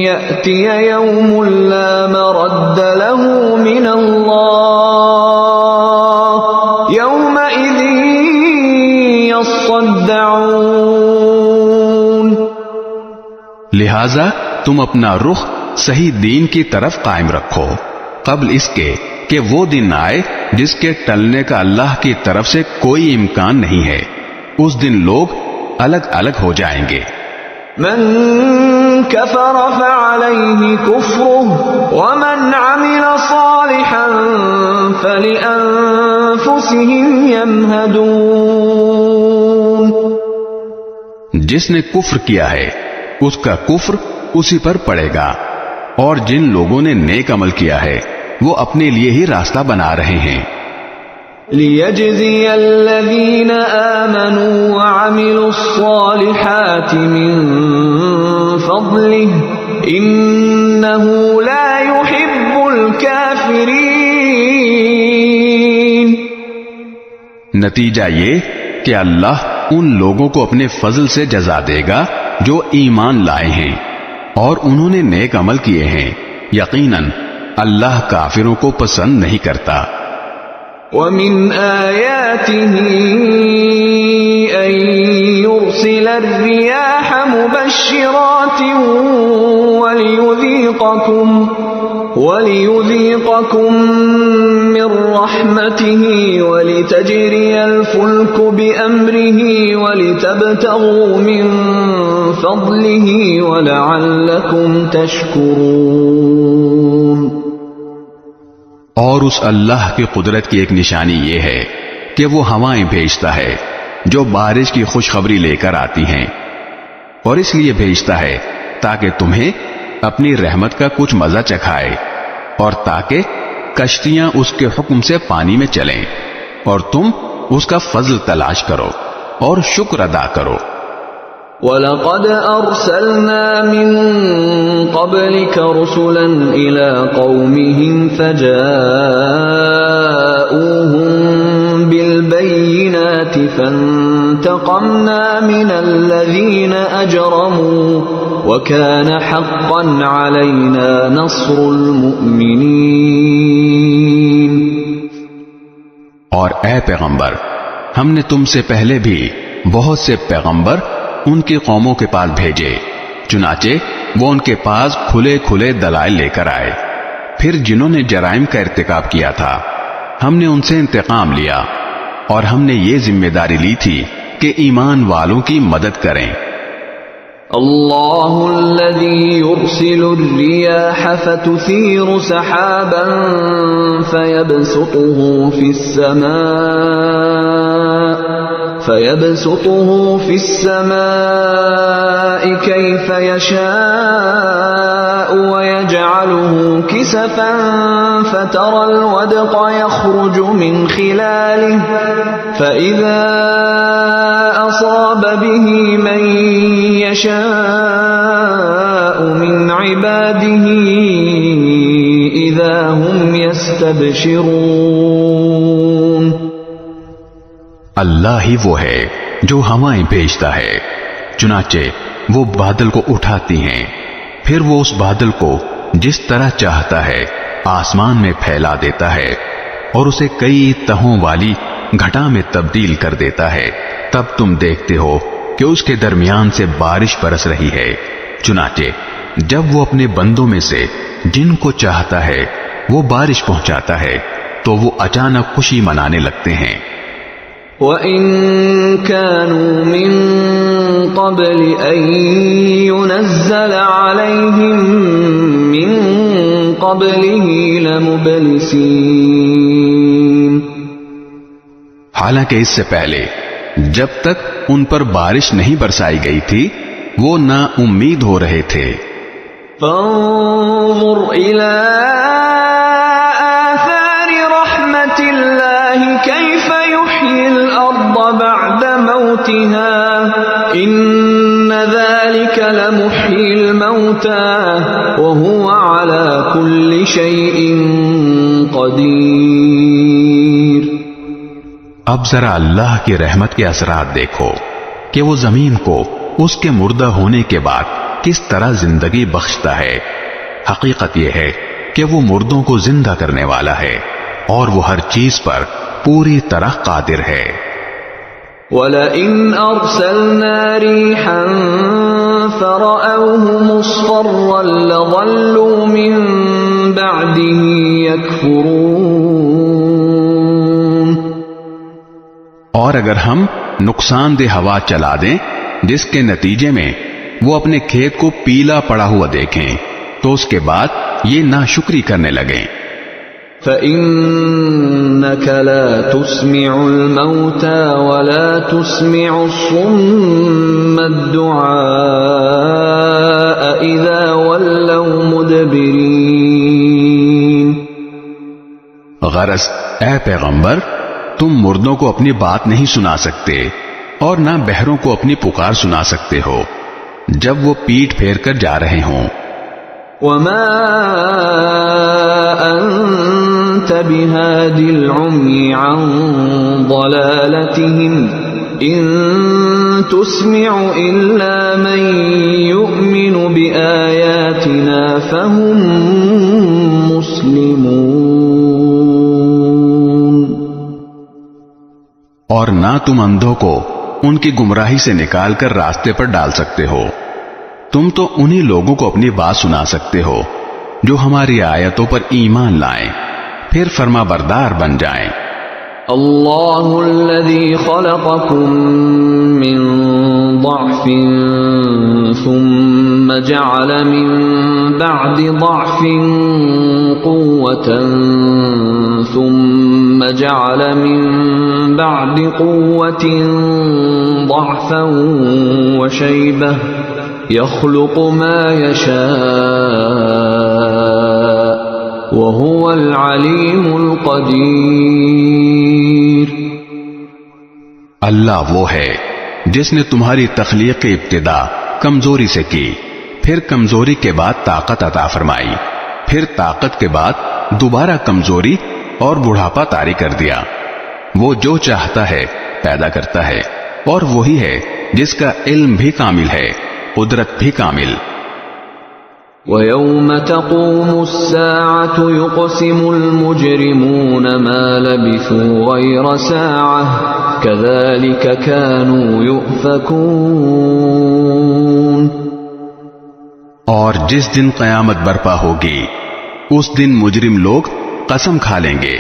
يَأْتِيَ يَوْمٌ لَا مَرَدَّ لَهُ مِنَ اللَّهِ يَوْمَئِذٍ يَصَّدَّعُونَ. لہذا تم اپنا رخ صحیح دین کی طرف قائم رکھو قبل اس کے کہ وہ دن آئے جس کے ٹلنے کا اللہ کی طرف سے کوئی امکان نہیں ہے. اس دن لوگ الگ الگ ہو جائیں گے. من كفر فعليه كفره ومن عمل صالحا فلأنفسهم يمهدون. جس نے کفر کیا ہے اس کا کفر اسی پر پڑے گا، اور جن لوگوں نے نیک عمل کیا ہے وہ اپنے لیے ہی راستہ بنا رہے ہیں. لِيَجْزِيَ الَّذِينَ آمَنُوا وَعَمِلُوا الصَّالِحَاتِ مِن فَضْلِهِ إِنَّهُ لَا يُحِبُّ الْكَافِرِينَ. نتیجہ یہ کہ اللہ ان لوگوں کو اپنے فضل سے جزا دے گا جو ایمان لائے ہیں اور انہوں نے نیک عمل کیے ہیں. یقیناً اللہ کافروں کو پسند نہیں کرتا. وَمِنْ آيَاتِهِ أَن يُرْسِلَ الرِّيَاحَ مُبَشِّرَاتٍ وَلِيُذِيقَكُم مِّن رَّحْمَتِهِ وَلِتَجْرِيَ الْفُلْكُ بِأَمْرِهِ وَلِتَبْتَغُوا مِن فَضْلِهِ وَلَعَلَّكُمْ تَشْكُرُونَ. اور اس اللہ کی قدرت کی ایک نشانی یہ ہے کہ وہ ہوائیں بھیجتا ہے جو بارش کی خوشخبری لے کر آتی ہیں، اور اس لیے بھیجتا ہے تاکہ تمہیں اپنی رحمت کا کچھ مزہ چکھائے، اور تاکہ کشتیاں اس کے حکم سے پانی میں چلیں، اور تم اس کا فضل تلاش کرو اور شکر ادا کرو. وَلَقَدْ أَرْسَلْنَا مِن قَبْلِكَ رُسُلًا إِلَىٰ قَوْمِهِمْ فَجَاءُوهُم بِالْبَيِّنَاتِ فَانتَقَمْنَا مِنَ الَّذِينَ أَجْرَمُوا وَكَانَ حَقًّا عَلَيْنَا نَصْرُ الْمُؤْمِنِينَ. اور اے پیغمبر، ہم نے تم سے پہلے بھی بہت سے پیغمبر ان کی قوموں کے پاس بھیجے، چنانچہ وہ ان کے پاس کھلے کھلے دلائل لے کر آئے. پھر جنہوں نے جرائم کا ارتکاب کیا تھا ہم نے ان سے انتقام لیا، اور ہم نے یہ ذمہ داری لی تھی کہ ایمان والوں کی مدد کریں. اللہ الذي يرسل الرياح فتثير سحابا فيبسطه في السماء كيف يشاء ويجعله كسفا فترى الودق يخرج من خلاله فإذا أصاب به من يشاء من عباده إذا هم يستبشرون. اللہ ہی وہ ہے جو ہوائیں بھیجتا ہے، چنانچہ وہ بادل کو اٹھاتی ہیں، پھر وہ اس بادل کو جس طرح چاہتا ہے آسمان میں پھیلا دیتا ہے اور اسے کئی تہوں والی گھٹا میں تبدیل کر دیتا ہے. تب تم دیکھتے ہو کہ اس کے درمیان سے بارش برس رہی ہے. چنانچہ جب وہ اپنے بندوں میں سے جن کو چاہتا ہے وہ بارش پہنچاتا ہے تو وہ اچانک خوشی منانے لگتے ہیں. وَإِن كَانُوا مِن قَبْلِ أَن يُنَزَّلَ عَلَيْهِم مِّن قَبْلِهِ لَمُبْلِسِينَ. حالانکہ اس سے پہلے جب تک ان پر بارش نہیں برسائی گئی تھی وہ نا امید ہو رہے تھے. فانظر إلى آثار رحمة الله كيف يحيي الأرض بعد موتها إن ذلك لمحيي الموتى وهو على كل شيء قدير. اب ذرا اللہ کی رحمت کے اثرات دیکھو کہ وہ زمین کو اس کے مردہ ہونے کے بعد کس طرح زندگی بخشتا ہے. حقیقت یہ ہے کہ وہ مردوں کو زندہ کرنے والا ہے اور وہ ہر چیز پر پوری طرح قادر ہے. وَلَئِنْ أَرْسَلْنَا رِيحًا فرأوه مصفرا لظلوا من بعده يكفرون. اور اگر ہم نقصان دہ ہوا چلا دیں جس کے نتیجے میں وہ اپنے کھیت کو پیلا پڑا ہوا دیکھیں تو اس کے بعد یہ ناشکری کرنے لگیں. فَإِنَّكَ لَا تُسْمِعُ الْمَوْتَى وَلَا تُسْمِعُ الصُّمَّ الدُّعَاءَ إِذَا وَلَّوْا مُدْبِرِينَ. غرض اے پیغمبر تم مردوں کو اپنی بات نہیں سنا سکتے اور نہ بہروں کو اپنی پکار سنا سکتے ہو جب وہ پیٹ پھیر کر جا رہے ہوں. وَمَا أَنْتَ بِهَادِ الْعُمْيِ عَنْ ضَلَالَتِهِمْ إِن تُسْمِعُ إِلَّا مَن يُؤْمِنُ بِآيَاتِنَا فَهُمْ مُسْلِمُونَ. اور نہ تم اندھوں کو ان کی گمراہی سے نکال کر راستے پر ڈال سکتے ہو. تم تو انہی لوگوں کو اپنی بات سنا سکتے ہو جو ہماری آیتوں پر ایمان لائیں پھر فرما بردار بن جائیں. اللہ الذی خلقکم من ضعف ثم جعل من بعد ضعف قوة ثم جعل من بعد قوة ضعفا وشيبة يخلق ما يشاء وهو العليم القدير. اللہ وہ ہے جس نے تمہاری تخلیق کی ابتدا کمزوری سے کی پھر کمزوری کے بعد طاقت عطا فرمائی پھر طاقت کے بعد دوبارہ کمزوری اور بڑھاپا طاری کر دیا. وہ جو چاہتا ہے پیدا کرتا ہے اور وہی ہے جس کا علم بھی کامل ہے قدرت بھی کامل. وَيَوْمَ تَقُومُ السَّاعَةُ يُقْسِمُ الْمُجْرِمُونَ مَا لَبِثُوا غَيْرَ سَاعَةٍ كَذَلِكَ كَانُوا يُؤْفَكُونَ. اور جس دن قیامت برپا ہوگی اس دن مجرم لوگ قسم کھا لیں گے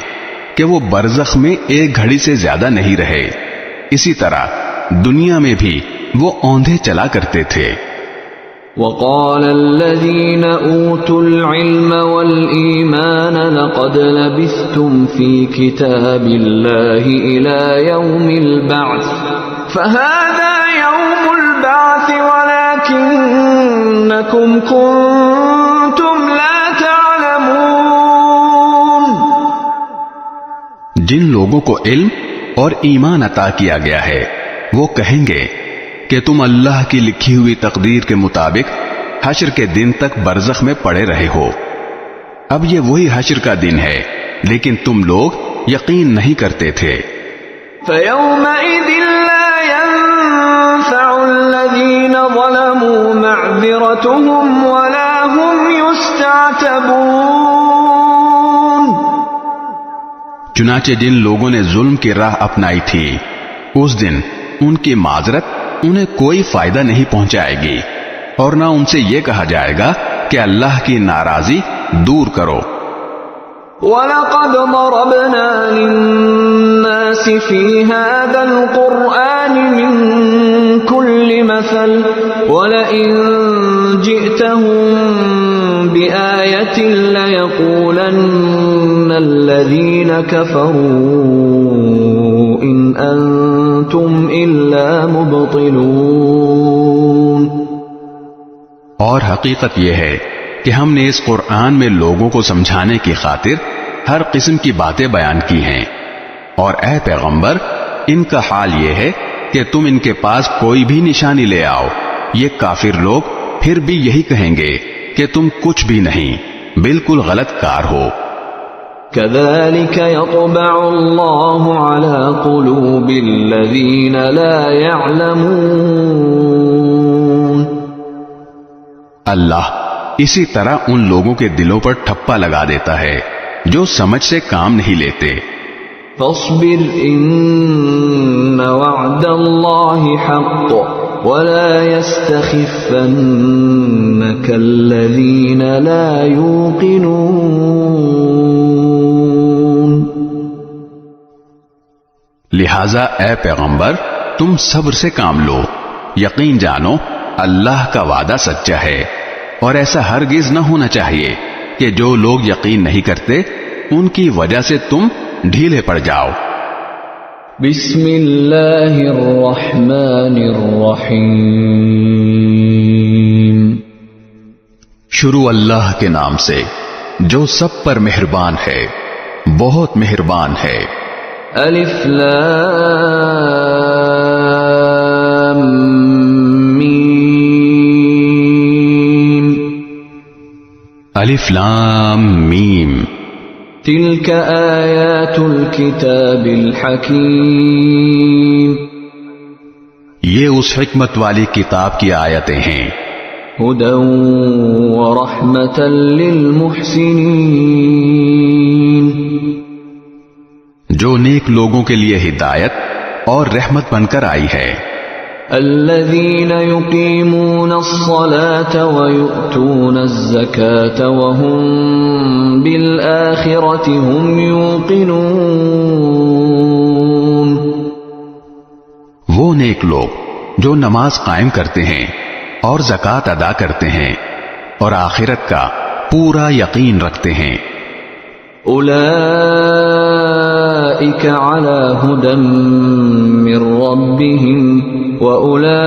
کہ وہ برزخ میں ایک گھڑی سے زیادہ نہیں رہے. اسی طرح دنیا میں بھی وہ اوندھے چلا کرتے تھے. وَقَالَ الَّذِينَ أُوتُوا الْعِلْمَ وَالْإِيمَانَ لَقَدْ لَبِثْتُمْ فِي كِتَابِ اللَّهِ إِلَى يَوْمِ الْبَعْثِ فَهَذَا يَوْمُ الْبَعْثِ وَلَكِنَّكُمْ كُنْتُمْ لَا تَعْلَمُونَ. جن لوگوں کو علم اور ایمان عطا کیا گیا ہے وہ کہیں گے کہ تم اللہ کی لکھی ہوئی تقدیر کے مطابق حشر کے دن تک برزخ میں پڑے رہے ہو. اب یہ وہی حشر کا دن ہے لیکن تم لوگ یقین نہیں کرتے تھے. فَيَوْمَئِذٍ لَا يَنفَعُ الَّذِينَ ظَلَمُوا مَعْذِرَتُهُمْ وَلَا هُمْ يُسْتَعْتَبُونَ. چنانچہ جن لوگوں نے ظلم کی راہ اپنائی تھی اس دن ان کی معذرت انہیں کوئی فائدہ نہیں پہنچائے گی اور نہ ان سے یہ کہا جائے گا کہ اللہ کی ناراضی دور کرو. وَلَقَدْ ضَرَبْنَا لِلنَّاسِ فِي هَذَا الْقُرْآنِ مِنْ كُلِّ مَثَلٍ وَلَئِنْ جِئْتَهُمْ بِآيَةٍ لَيَقُولَنَّ الَّذِينَ كَفَرُوا إِنْ أَنْتُمْ إِلَّا مُبْطِلُونَ. اور حقیقت یہ ہے کہ ہم نے اس قرآن میں لوگوں کو سمجھانے کی خاطر ہر قسم کی باتیں بیان کی ہیں اور اے پیغمبر ان کا حال یہ ہے کہ تم ان کے پاس کوئی بھی نشانی لے آؤ یہ کافر لوگ پھر بھی یہی کہیں گے کہ تم کچھ بھی نہیں بالکل غلط کار ہو. كَذَلِكَ يَطْبَعُ اللَّهُ عَلَى قُلُوبِ الَّذِينَ لَا يَعْلَمُونَ. اللہ اسی طرح ان لوگوں کے دلوں پر ٹھپا لگا دیتا ہے جو سمجھ سے کام نہیں لیتے. فَاصْبِرْ إِنَّ وَعْدَ اللَّهِ حَقٌّ ولا يستخفنك الذين لا يوقنون. لہذا اے پیغمبر تم صبر سے کام لو، یقین جانو اللہ کا وعدہ سچا ہے، اور ایسا ہرگز نہ ہونا چاہیے کہ جو لوگ یقین نہیں کرتے ان کی وجہ سے تم ڈھیلے پڑ جاؤ. بسم اللہ الرحمن الرحیم. شروع اللہ کے نام سے جو سب پر مہربان ہے، بہت مہربان ہے. الف لام میم. الف لام میم. تلك آیات الکتاب الحکیم. یہ اس حکمت والی کتاب کی آیتیں ہیں. ہدی ورحمۃ للمحسنین. جو نیک لوگوں کے لیے ہدایت اور رحمت بن کر آئی ہے. الذین یقیمون الصلاة ویؤتون الزکاة وهم بالآخرة هم یوقنون. وہ نیک لوگ جو نماز قائم کرتے ہیں اور زکوٰۃ ادا کرتے ہیں اور آخرت کا پورا یقین رکھتے ہیں. اولئک علی ھدی من ربہم وَأُولَئِكَ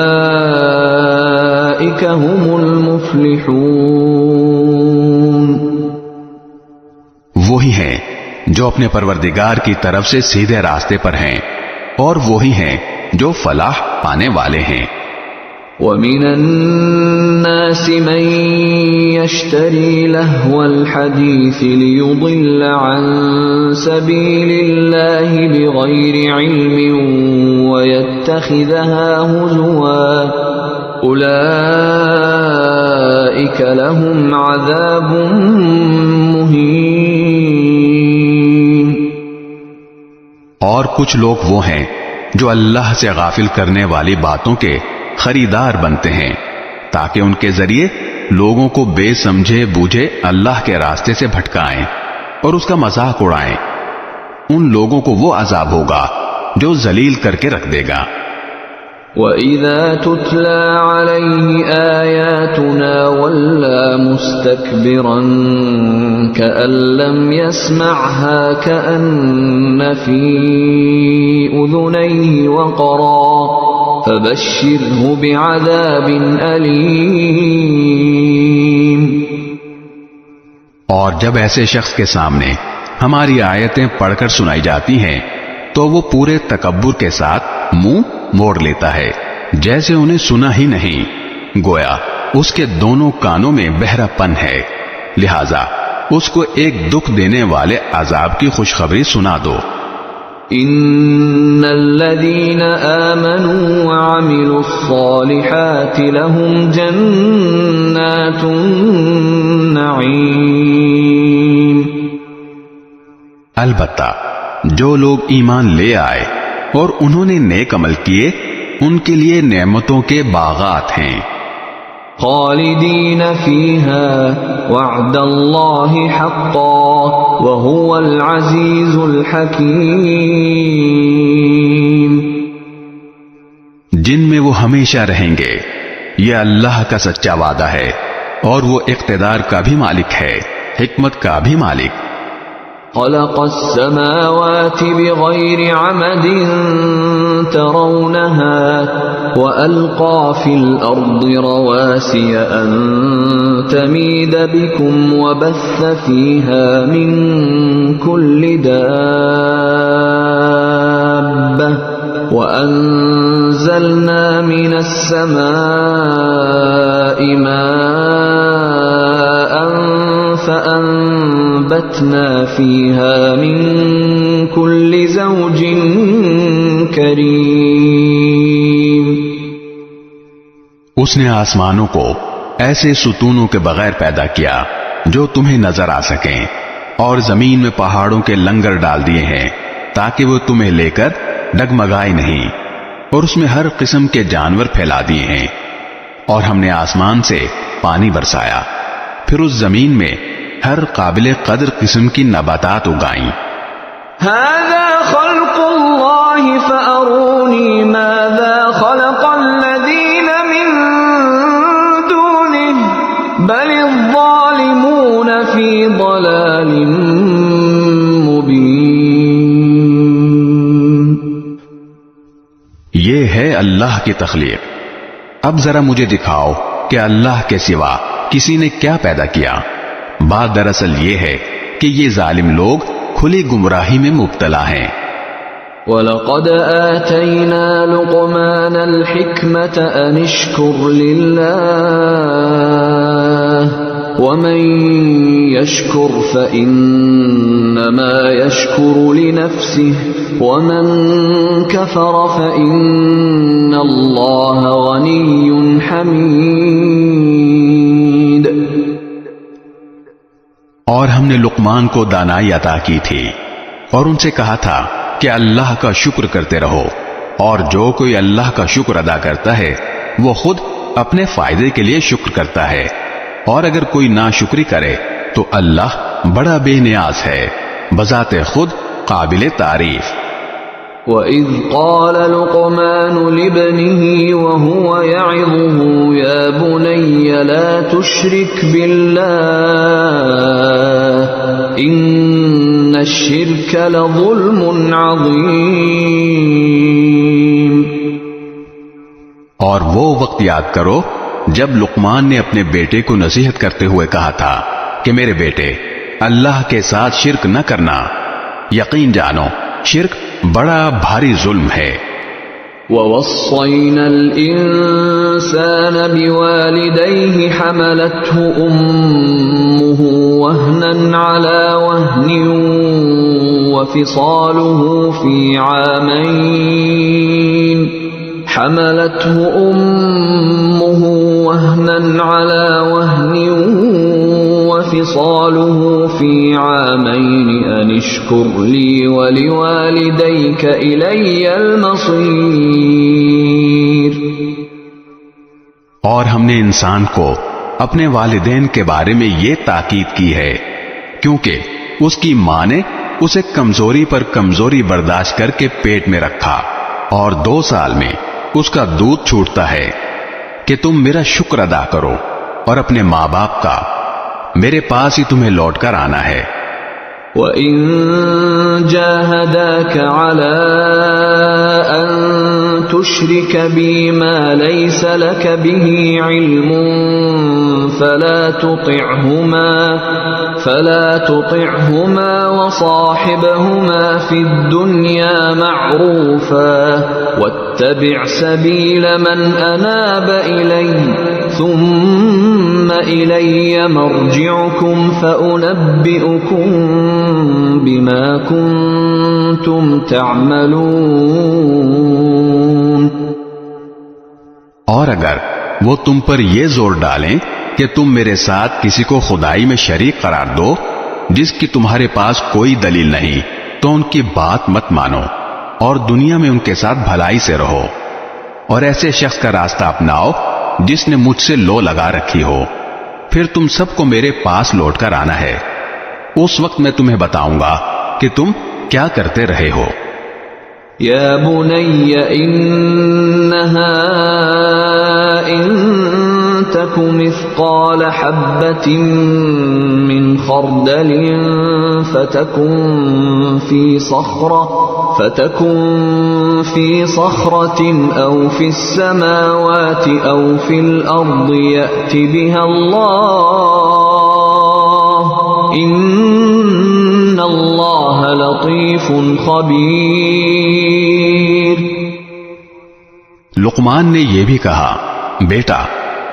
هُمُ الْمُفْلِحُونَ. وہی ہیں جو اپنے پروردگار کی طرف سے سیدھے راستے پر ہیں، اور وہی ہیں جو فلاح پانے والے ہیں. وَمِنَ النَّاسِ مَن يَشْتَرِي لَهْوَ الْحَدِيثِ لِيُضِلَّ عَن سَبِيلِ اللَّهِ بِغَيْرِ عِلْمٍ وَيَتَّخِذَهَا هُزُوًا أُولَئِكَ لَهُمْ عَذَابٌ مُهِينٌ. اور کچھ لوگ وہ ہیں جو اللہ سے غافل کرنے والی باتوں کے خریدار بنتے ہیں تاکہ ان کے ذریعے لوگوں کو بے سمجھے بوجھے اللہ کے راستے سے بھٹکائیں اور اس کا مذاق اڑائیں. ان لوگوں کو وہ عذاب ہوگا جو ذلیل کر کے رکھ دے گا. وَإِذَا تُتْلَى عَلَيْهِ آيَاتُنَا وَلَّى مُسْتَكْبِرًا كَأَن لَّمْ يَسْمَعْهَا كَأَنَّ فِي أُذُنَيْهِ وَقْرًا فَبَشِّرْهُ بِعَذَابٍ أَلِيمٍ. اور جب ایسے شخص کے سامنے ہماری آیتیں پڑھ کر سنائی جاتی ہیں تو وہ پورے تکبر کے ساتھ منہ موڑ لیتا ہے جیسے انہیں سنا ہی نہیں، گویا اس کے دونوں کانوں میں بہرا پن ہے. لہذا اس کو ایک دکھ دینے والے عذاب کی خوشخبری سنا دو. ان الذين آمنوا وعملوا الصالحات لهم جنات النعيم. البتہ جو لوگ ایمان لے آئے اور انہوں نے نیک عمل کیے ان کے لیے نعمتوں کے باغات ہیں. خالدین فیہا وعد اللہ حقا وہو العزیز الحکیم. جن میں وہ ہمیشہ رہیں گے، یہ اللہ کا سچا وعدہ ہے اور وہ اقتدار کا بھی مالک ہے، حکمت کا بھی مالک. خلق السماوات بغير عمد ترونها وألقى في الأرض رواسي أن تميد بكم وبث فيها من كل دابة وأنزلنا من السماء ماء فأنبتنا فيها من كل زوج كريم. اس نے آسمانوں کو ایسے ستونوں کے بغیر پیدا کیا جو تمہیں نظر آ سکیں، اور زمین میں پہاڑوں کے لنگر ڈال دیے ہیں تاکہ وہ تمہیں لے کر ڈگمگائے نہیں، اور اس میں ہر قسم کے جانور پھیلا دیے ہیں، اور ہم نے آسمان سے پانی برسایا، پھر اس زمین میں ہر قابل قدر قسم کی نباتات اگائیں۔ هذا خلق اللہ فأرونی ماذا خلق الذین من دونہ بل الظالمون فی ضلال مبین۔ یہ ہے اللہ کی تخلیق، اب ذرا مجھے دکھاؤ کہ اللہ کے سوا کسی نے کیا پیدا کیا۔ بات دراصل یہ ہے کہ یہ ظالم لوگ کھلی گمراہی میں مبتلا ہیں۔ وَلَقَدْ آتَيْنَا لُقْمَانَ الْحِكْمَةَ أَنِ اشْكُرْ لِلَّهِ وَمَنْ يَشْكُرْ فَإِنَّمَا يَشْكُرُ لِنَفْسِهِ وَمَنْ كَفَرَ فَإِنَّ اللَّهَ غَنِيٌّ حَمِيدٌ۔ اور ہم نے لقمان کو دانائی عطا کی تھی اور ان سے کہا تھا کہ اللہ کا شکر کرتے رہو، اور جو کوئی اللہ کا شکر ادا کرتا ہے وہ خود اپنے فائدے کے لیے شکر کرتا ہے، اور اگر کوئی ناشکری کرے تو اللہ بڑا بے نیاز ہے، بذات خود قابل تعریف۔ وَإِذْ قَالَ لُقْمَانُ لِابْنِهِ وَهُوَ يَعِظُهُ يَا بُنَيَّ لَا تُشْرِكْ بِاللَّهِ إِنَّ الشِّرْكَ لَظُلْمٌ عَظِيمٌ۔ اور وہ وقت یاد کرو جب لقمان نے اپنے بیٹے کو نصیحت کرتے ہوئے کہا تھا کہ میرے بیٹے، اللہ کے ساتھ شرک نہ کرنا، یقین جانو شرک بڑا بھاری ظلم ہے۔ وَوَصَّيْنَا الْإِنسَانَ بِوَالِدَيْهِ حَمَلَتْهُ أُمُّهُ وَهْنًا عَلَى وَهْنٍ وَفِصَالُهُ فِي عَامَيْنِ أَنِ اشْكُرْ لِي وَلِوَالِدَيْكَ إِلَيَّ الْمَصِيرُ۔ اور ہم نے انسان کو اپنے والدین کے بارے میں یہ تاکید کی ہے کیونکہ اس کی ماں نے اسے کمزوری پر کمزوری برداشت کر کے پیٹ میں رکھا، اور 2 سال میں اس کا دودھ چھوٹتا ہے کہ تم میرا شکر ادا کرو، اور اپنے ماں باپ کا، میرے پاس ہی تمہیں لوٹ کر آنا ہے۔ وَإِن جَاهَدَاكَ عَلَىٰ أَن تُشْرِكَ بِي مَا لَيْسَ لَكَ بِهِ عِلْمٌ فَلَا تُطِعْهُمَا وَصَاحِبْهُمَا فِي الدُّنْيَا مَعْرُوفًا وَاتَّبِعْ سَبِيلَ مَنْ أَنَابَ إِلَيَّ ثُمَّ إِلَيَّ مَرْجِعُكُمْ فَأُنَبِّئُكُم بِمَا كُنتُمْ تَعْمَلُونَ۔ اور اگر وہ تم پر یہ زور ڈالیں کہ تم میرے ساتھ کسی کو خدائی میں شریک قرار دو جس کی تمہارے پاس کوئی دلیل نہیں، تو ان کی بات مت مانو، اور دنیا میں ان کے ساتھ بھلائی سے رہو، اور ایسے شخص کا راستہ اپناؤ جس نے مجھ سے لو لگا رکھی ہو، پھر تم سب کو میرے پاس لوٹ کر آنا ہے، اس وقت میں تمہیں بتاؤں گا کہ تم کیا کرتے رہے ہو۔ یا بنی انہا ان تک مثقال حبة من خردل فتكن في صخرة أو في السماوات أو في الأرض يأت بها الله إن الله لطيف خبير۔ لقمان نے یہ بھی کہا، بیٹا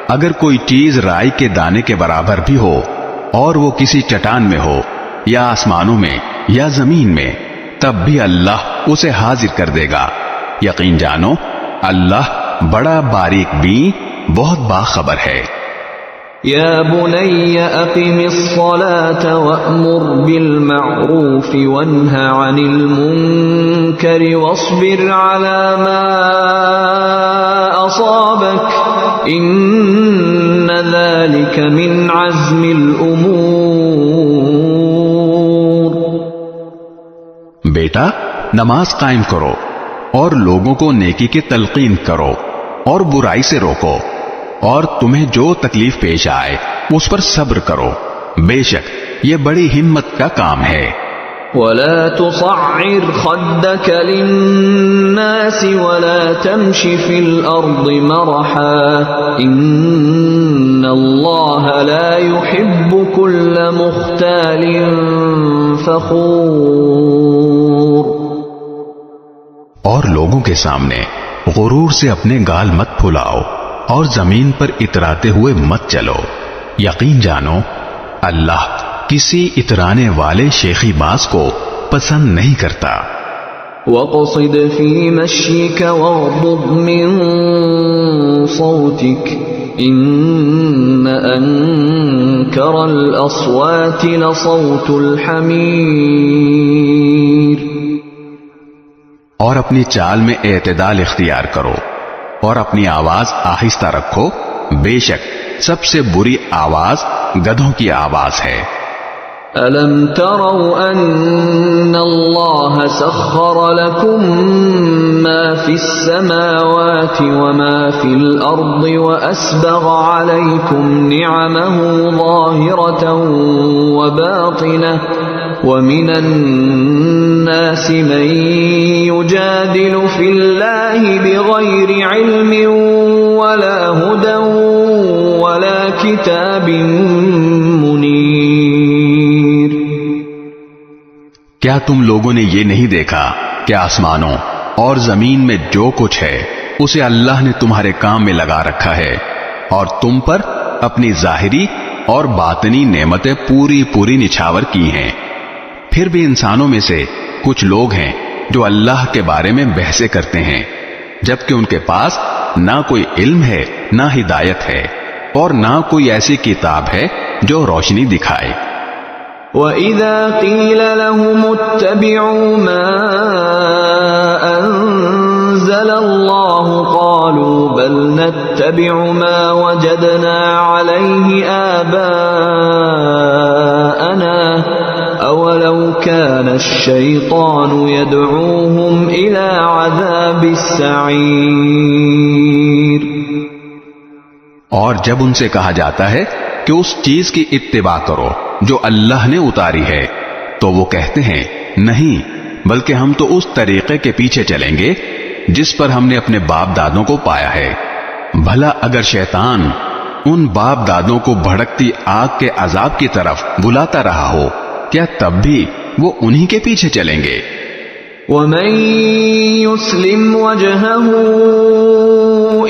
اگر کوئی چیز رائی کے دانے کے برابر بھی ہو اور وہ کسی چٹان میں ہو یا آسمانوں میں یا زمین میں، تب بھی اللہ اسے حاضر کر دے گا، یقین جانو اللہ بڑا باریک بین، بہت باخبر ہے۔ يا بني أقم الصلاة وأمر بالمعروف وانه عن المنكر واصبر على ما أصابك إن ذلك من عزم الأمور. بیٹا نماز قائم کرو اور لوگوں کو نیکی کی تلقین کرو اور برائی سے روکو، اور تمہیں جو تکلیف پیش آئے اس پر صبر کرو، بے شک یہ بڑی ہمت کا کام ہے. ولا تصعر خدك للناس ولا تمش في الأرض مرحا إن الله لا يحب كل مختال فخور. اور لوگوں کے سامنے غرور سے اپنے گال مت پھلاؤ اور زمین پر اتراتے ہوئے مت چلو، یقین جانو اللہ کسی اترانے والے شیخی باز کو پسند نہیں کرتا. وَاقْصِدْ فِي مَشْيِكَ وَاغْضُضْ مِنْ صَوْتِكَ إِنَّ أَنْكَرَ الْأَصْوَاتِ لَصَوْتُ الْحَمِيرِ. اور اپنی چال میں اعتدال اختیار کرو اور اپنی آواز آہستہ رکھو، بے شک سب سے بری آواز گدھوں کی آواز ہے. أَلَمْ تَرَوْا أَنَّ اللَّهَ سَخَّرَ لَكُم مَّا فِي السَّمَاوَاتِ وَمَا فِي الْأَرْضِ وَأَسْبَغَ عَلَيْكُمْ نِعَمَهُ ظَاهِرَةً وَبَاطِنَةً وَمِنَ النَّاسِ مَن يُجَادِلُ فِي اللَّهِ بِغَيْرِ عِلْمٍ وَلَا هُدًى وَلَا كِتَابٍ مُنِيرٍ. کیا تم لوگوں نے یہ نہیں دیکھا کہ آسمانوں اور زمین میں جو کچھ ہے اسے اللہ نے تمہارے کام میں لگا رکھا ہے، اور تم پر اپنی ظاہری اور باطنی نعمتیں پوری پوری نچھاور کی ہیں. پھر بھی انسانوں میں سے کچھ لوگ ہیں جو اللہ کے بارے میں بحثیں کرتے ہیں جبکہ ان کے پاس نہ کوئی علم ہے نہ ہدایت ہے اور نہ کوئی ایسی کتاب ہے جو روشنی دکھائے. وَإِذَا قِيلَ لَهُمُ اتَّبِعُوا مَا أَنزَلَ اللَّهُ قَالُوا بَلْ نَتَّبِعُ مَا وَجَدْنَا عَلَيْهِ آبَاءَنَا أَوَلَوْ كَانَ الشَّيْطَانُ يَدْعُوهُمْ إِلَى عَذَابِ السَّعِيرِ. اور جب ان سے کہا جاتا ہے کہ اس چیز کی اتباع کرو جو اللہ نے اتاری ہے تو وہ کہتے ہیں نہیں، بلکہ ہم تو اس طریقے کے پیچھے چلیں گے جس پر ہم نے اپنے باپ دادوں کو پایا ہے. بھلا اگر شیطان ان باپ دادوں کو بھڑکتی آگ کے عذاب کی طرف بلاتا رہا ہو کیا تب بھی وہ انہی کے پیچھے چلیں گے؟ وَمَن يُسْلِمْ وَجْهَهُ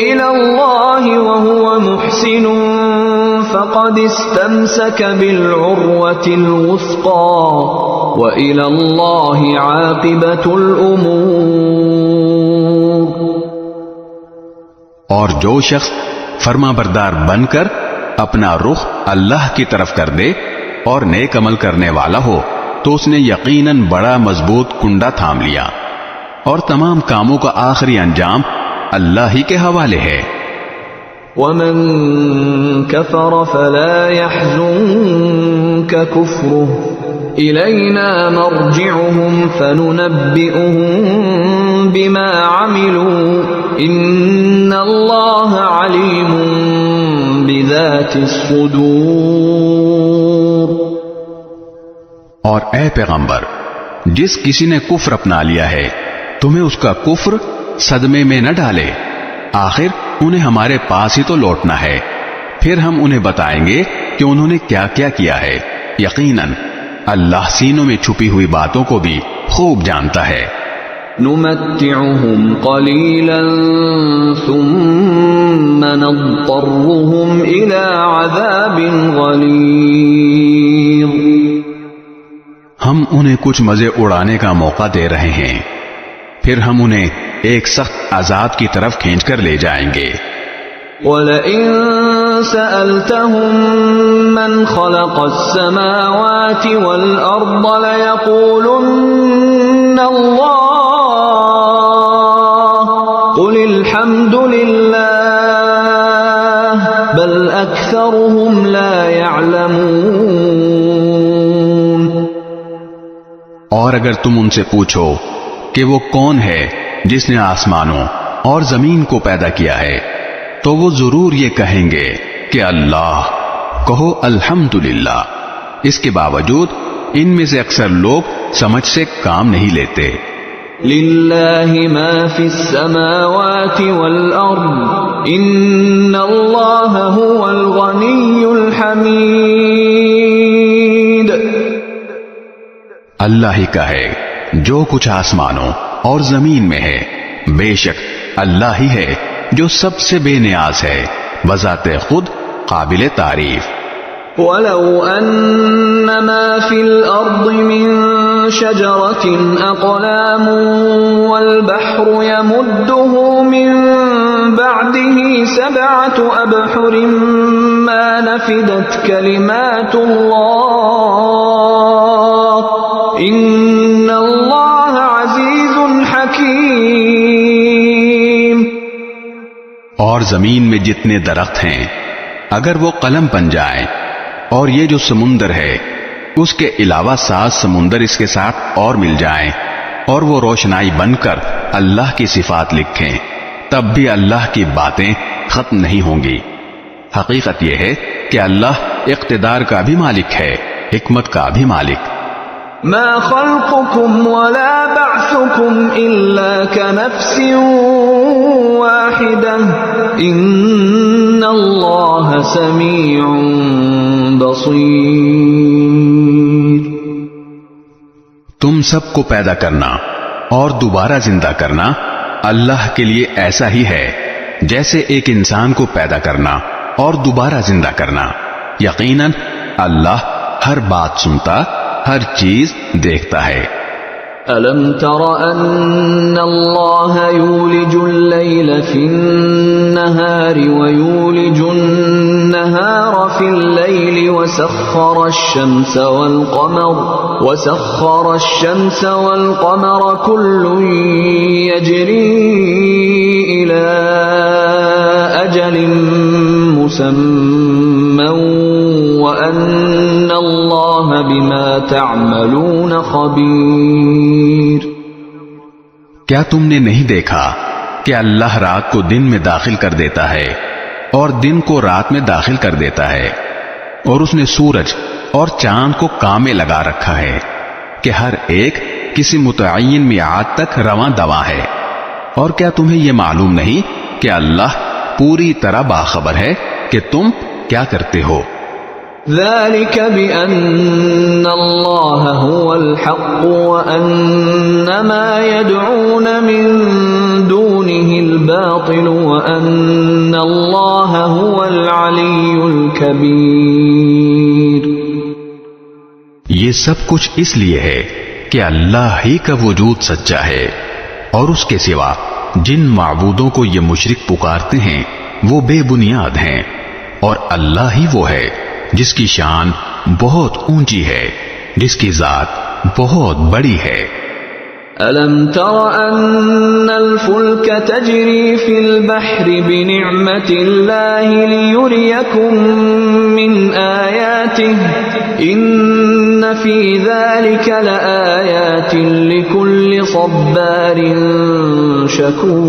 إِلَى اللَّهِ وَهُوَ مُحْسِنٌ فَقَدِ اسْتَمْسَكَ بِالْعُرْوَةِ الْوُثْقَى وَإِلَى اللَّهِ عَاقِبَةُ الْأُمُورِ. اور جو شخص فرما بردار بن کر اپنا رخ اللہ کی طرف کر دے اور نیک عمل کرنے والا ہو تو اس نے یقیناً بڑا مضبوط کنڈا تھام لیا، اور تمام کاموں کا آخری انجام اللہ ہی کے حوالے ہے. وَمَن كَفَرَ فَلَا يَحْزُنكَ كُفْرُهُ إِلَيْنَا مَرْجِعُهُمْ فَنُنَبِّئُهُم بِمَا عَمِلُوا إِنَّ اللَّهَ عَلِيمٌ بِذَاتِ الصُّدُورِ. اور اے پیغمبر، جس کسی نے کفر اپنا لیا ہے تمہیں اس کا کفر صدمے میں نہ ڈالے، آخر انہیں ہمارے پاس ہی تو لوٹنا ہے، پھر ہم انہیں بتائیں گے کہ انہوں نے کیا کیا کیا ہے. یقیناً اللہ سینوں میں چھپی ہوئی باتوں کو بھی خوب جانتا ہے. نُمَتِّعُهُمْ قَلِيلًا ثُمَّ نَضْطَرُّهُمْ إِلَى عَذَابٍ غَلِيظٍ. ہم انہیں کچھ مزے اڑانے کا موقع دے رہے ہیں، پھر ہم انہیں ایک سخت عذاب کی طرف کھینچ کر لے جائیں گے. وَلَئِن سألتهم من خلق السماوات والأرض ليقولن الله قل الحمد لله بل أكثرهم لا يعلمون۔ اور اگر تم ان سے پوچھو کہ وہ کون ہے جس نے آسمانوں اور زمین کو پیدا کیا ہے تو وہ ضرور یہ کہیں گے کہ اللہ۔ کہو الحمدللہ، اس کے باوجود ان میں سے اکثر لوگ سمجھ سے کام نہیں لیتے۔ للہ ما فی السماوات والارض ان اللہ هو الغنی الحمید۔ اللہ ہی کا ہے جو کچھ آسمانوں اور زمین میں ہے، بے شک اللہ ہی ہے جو سب سے بے نیاز ہے، بذات خود قابل تعریف۔ وَلَوْ أَنَّ مَا فِي الْأَرْضِ مِن شَجَرَةٍ أَقْلَامٌ وَالْبَحْرُ يَمُدُّهُ مِن بَعْدِهِ سَبْعَةُ أَبْحُرٍ مَا نَفِدَتْ كَلِمَاتُ اللَّهِ إِنَّ اللَّهَ عَزِيزٌ حَكِيمٌ۔ اور زمین میں جتنے درخت ہیں اگر وہ قلم بن جائیں اور یہ جو سمندر ہے اس کے علاوہ 7 سمندر اس کے ساتھ اور مل جائیں اور وہ روشنائی بن کر اللہ کی صفات لکھیں تب بھی اللہ کی باتیں ختم نہیں ہوں گی۔ حقیقت یہ ہے کہ اللہ اقتدار کا بھی مالک ہے، حکمت کا بھی مالک۔ ما خلقكم ولا بعثكم إلا كنفس واحدة إن الله سميع بصير۔ تم سب کو پیدا کرنا اور دوبارہ زندہ کرنا اللہ کے لیے ایسا ہی ہے جیسے ایک انسان کو پیدا کرنا اور دوبارہ زندہ کرنا۔ یقیناً اللہ ہر بات سنتا، ہر چیز دیکھتا ہے۔ أَلَمْ تَرَ أَنَّ اللَّهَ يُولِجُ اللَّيْلَ فِي النَّهَارِ وَيُولِجُ النَّهَارَ فِي اللَّيْلِ وَسَخَّرَ الشَّمْسَ وَالْقَمَرَ كُلٌّ يَجْرِي إِلَى أَجَلٍ مُّسَمًّى وَأَنَّ اللَّهَ بِمَا تَعْمَلُونَ خَبِيرٌ۔ کیا تم نے نہیں دیکھا کہ اللہ رات کو دن میں داخل کر دیتا ہے اور دن کو رات میں داخل کر دیتا ہے، اور اس نے سورج اور چاند کو کام میں لگا رکھا ہے کہ ہر ایک کسی متعین میعاد تک رواں دواں ہے۔ اور کیا تمہیں یہ معلوم نہیں کہ اللہ پوری طرح باخبر ہے کہ تم کیا کرتے ہو؟ ذلك بأن الله هو الحق وأن ما يدعون من دونه الباطل وأن الله هو العلي الكبير۔ یہ سب کچھ اس لیے ہے کہ اللہ ہی کا وجود سچا ہے اور اس کے سوا جن معبودوں کو یہ مشرک پکارتے ہیں وہ بے بنیاد ہیں، اور اللہ ہی وہ ہے جس کی شان بہت اونچی ہے، جس کی ذات بہت بڑی ہے۔ أَلَمْ تَرَ أَنَّ الْفُلْكَ تَجْرِي فِي الْبَحْرِ بِنِعْمَةِ اللَّهِ لِيُرِيَكُم مِّنْ آيَاتِهِ إِنَّ فِي ذَلِكَ لَآيَاتٍ لِكُلِّ صَبَّارٍ شَكُورٍ۔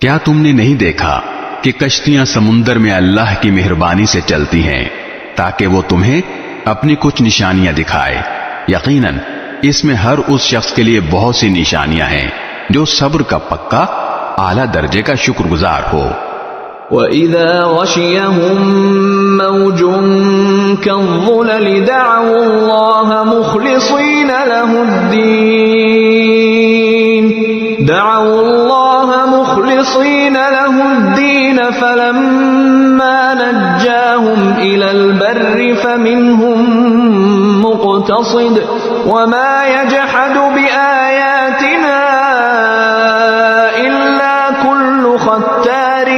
کیا تم نے نہیں دیکھا کہ کشتیاں سمندر میں اللہ کی مہربانی سے چلتی ہیں تاکہ وہ تمہیں اپنی کچھ نشانیاں دکھائے؟ یقیناً اس میں ہر اس شخص کے لیے بہت سی نشانیاں ہیں جو صبر کا پکا اعلیٰ درجے کا شکر گزار ہو۔ وَإِذَا غَشِيَهُم مَّوْجٌ كَالظُّلَلِ دَعَوُا اللَّهَ مُخْلِصِينَ لَهُ الدِّينَ فَلَمَّا نَجَّاهُمْ إِلَى الْبَرِّ فَمِنْهُم مُّقْتَصِدٌ وَمَا يَجْحَدُ بِآيَاتِنَا إِلَّا كُلُّ خَتَّارٍ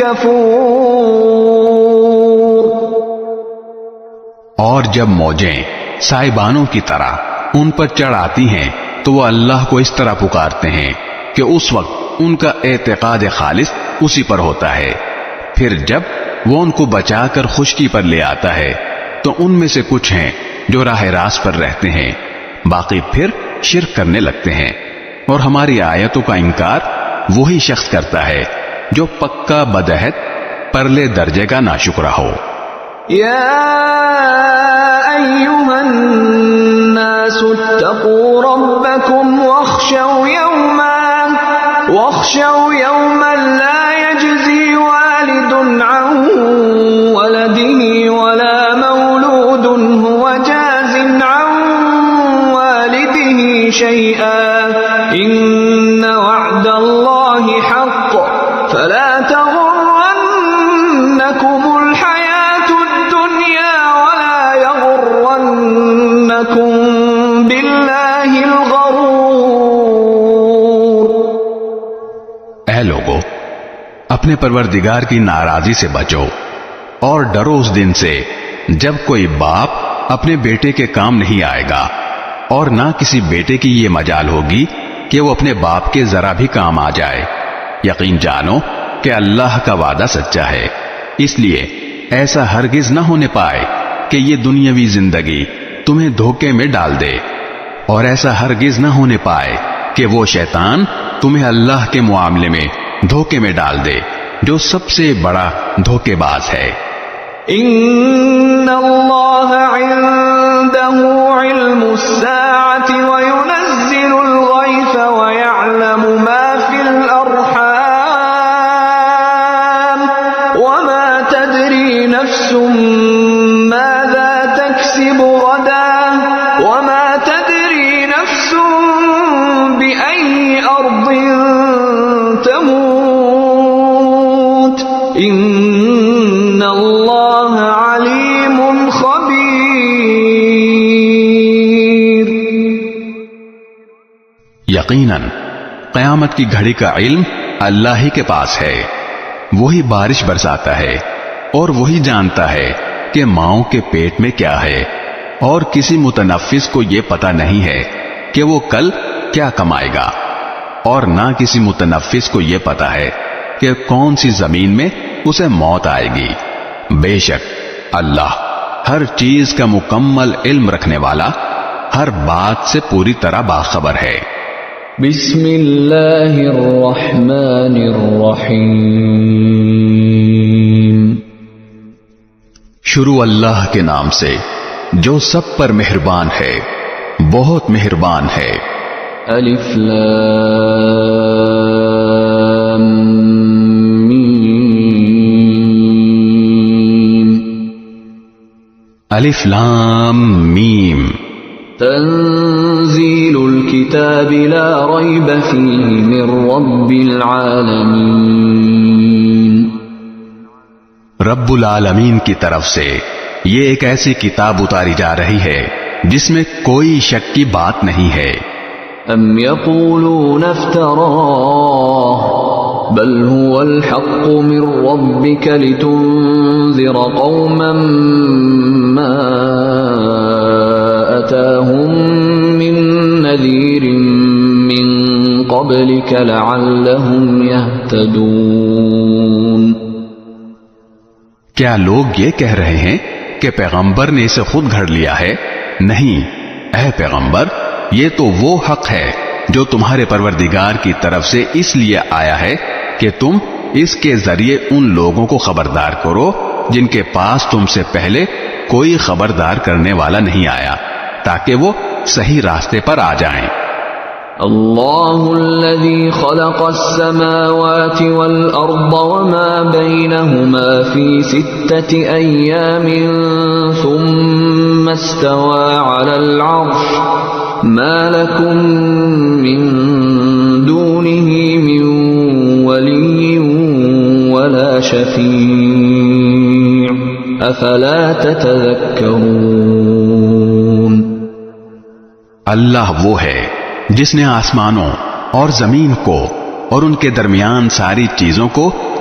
كفور. اور جب موجیں سائبانوں کی طرح ان پر چڑھ آتی ہیں تو وہ اللہ کو اس طرح پکارتے ہیں کہ اس وقت ان کا اعتقاد خالص اسی پر ہوتا ہے. پھر جب وہ ان کو بچا کر خشکی پر لے آتا ہے تو ان میں سے کچھ ہیں جو راہ راست پر رہتے ہیں، باقی پھر شرک کرنے لگتے ہیں. اور ہماری آیتوں کا انکار وہی شخص کرتا ہے جو پکا بدعہد پرلے درجے کا ناشکرا ہو. يا أيها الناس اتقوا ربكم واخشوا يوما لا يجزي والد عن ولده ولا مولود هو جاز عن والده شيئا إن وعد الله حق فلا تغرنكم الحياة الدنيا ولا يغرنكم بالله الغرور. اے لوگو، اپنے پروردگار کی ناراضی سے بچو اور ڈرو اس دن سے جب کوئی باپ اپنے بیٹے کے کام نہیں آئے گا اور نہ کسی بیٹے کی یہ مجال ہوگی کہ وہ اپنے باپ کے ذرا بھی کام آ جائے. یقین جانو کہ اللہ کا وعدہ سچا ہے، اس لیے ایسا ہرگز نہ ہونے پائے کہ یہ دنیاوی زندگی تمہیں دھوکے میں ڈال دے، اور ایسا ہرگز نہ ہونے پائے کہ وہ شیطان تمہیں اللہ کے معاملے میں دھوکے میں ڈال دے جو سب سے بڑا دھوکے باز ہے. ان اللہ عنده علم الساعة وينزل الغيث ويعلم ما في الارحام وما تدري نفس ماذا تكسب غدا وما تدري نفس بأي أرض تموت ان اللہ علیم خبیر. یقیناً قیامت کی گھڑی کا علم اللہ ہی کے پاس ہے. وہی بارش برساتا ہے اور وہی جانتا ہے کہ ماؤں کے پیٹ میں کیا ہے، اور کسی متنفس کو یہ پتہ نہیں ہے کہ وہ کل کیا کمائے گا، اور نہ کسی متنفس کو یہ پتہ ہے کہ کون سی زمین میں اسے موت آئے گی. بے شک اللہ ہر چیز کا مکمل علم رکھنے والا، ہر بات سے پوری طرح باخبر ہے. بسم اللہ الرحمن الرحیم. شروع اللہ کے نام سے جو سب پر مہربان ہے، بہت مہربان ہے. الف لام میم. الف لام میم. تنزیل الكتاب لا ریب فیہ من رب العالمین. رب العالمین کی طرف سے یہ ایک ایسی کتاب اتاری جا رہی ہے جس میں کوئی شک کی بات نہیں ہے. ام یقولون افتراہ بل هو الحق من ربك لتنذر قوما ما أتاهم من نذير من قبلك لعلهم يهتدون. کیا لوگ یہ کہہ رہے ہیں کہ پیغمبر نے اسے خود گھڑ لیا ہے؟ نہیں، اے پیغمبر، یہ تو وہ حق ہے جو تمہارے پروردگار کی طرف سے اس لیے آیا ہے کہ تم اس کے ذریعے ان لوگوں کو خبردار کرو جن کے پاس تم سے پہلے کوئی خبردار کرنے والا نہیں آیا، تاکہ وہ صحیح راستے پر آ جائیں. اللہ الذي خلق السماوات والأرض وما بينهما في 6 أيام ثم استوى على العرش ما لكم من دونه من ولي ولا شفيع أفلا تتذكرون. اللہ وہ ہے جس نے آسمانوں اور زمین کو اور ان کے درمیان ساری چیزوں کو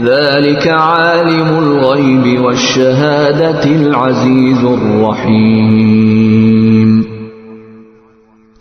ذلك عالم الغيب والشهادة العزيز الرحيم।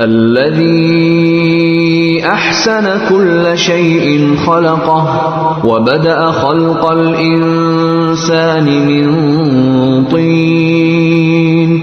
الذي أحسن كل شيء خلقه وبدأ خلق الإنسان من طين۔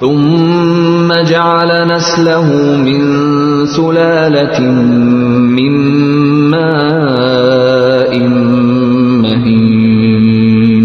ثم جعل نسله من سلالة من ماء مهين۔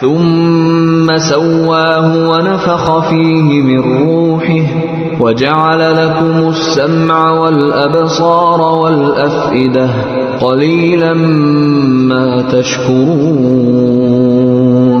ثم سواه ونفخ فيه من روحه وجعل لكم السمع والأبصار والأفئدة قليلا ما تشكرون۔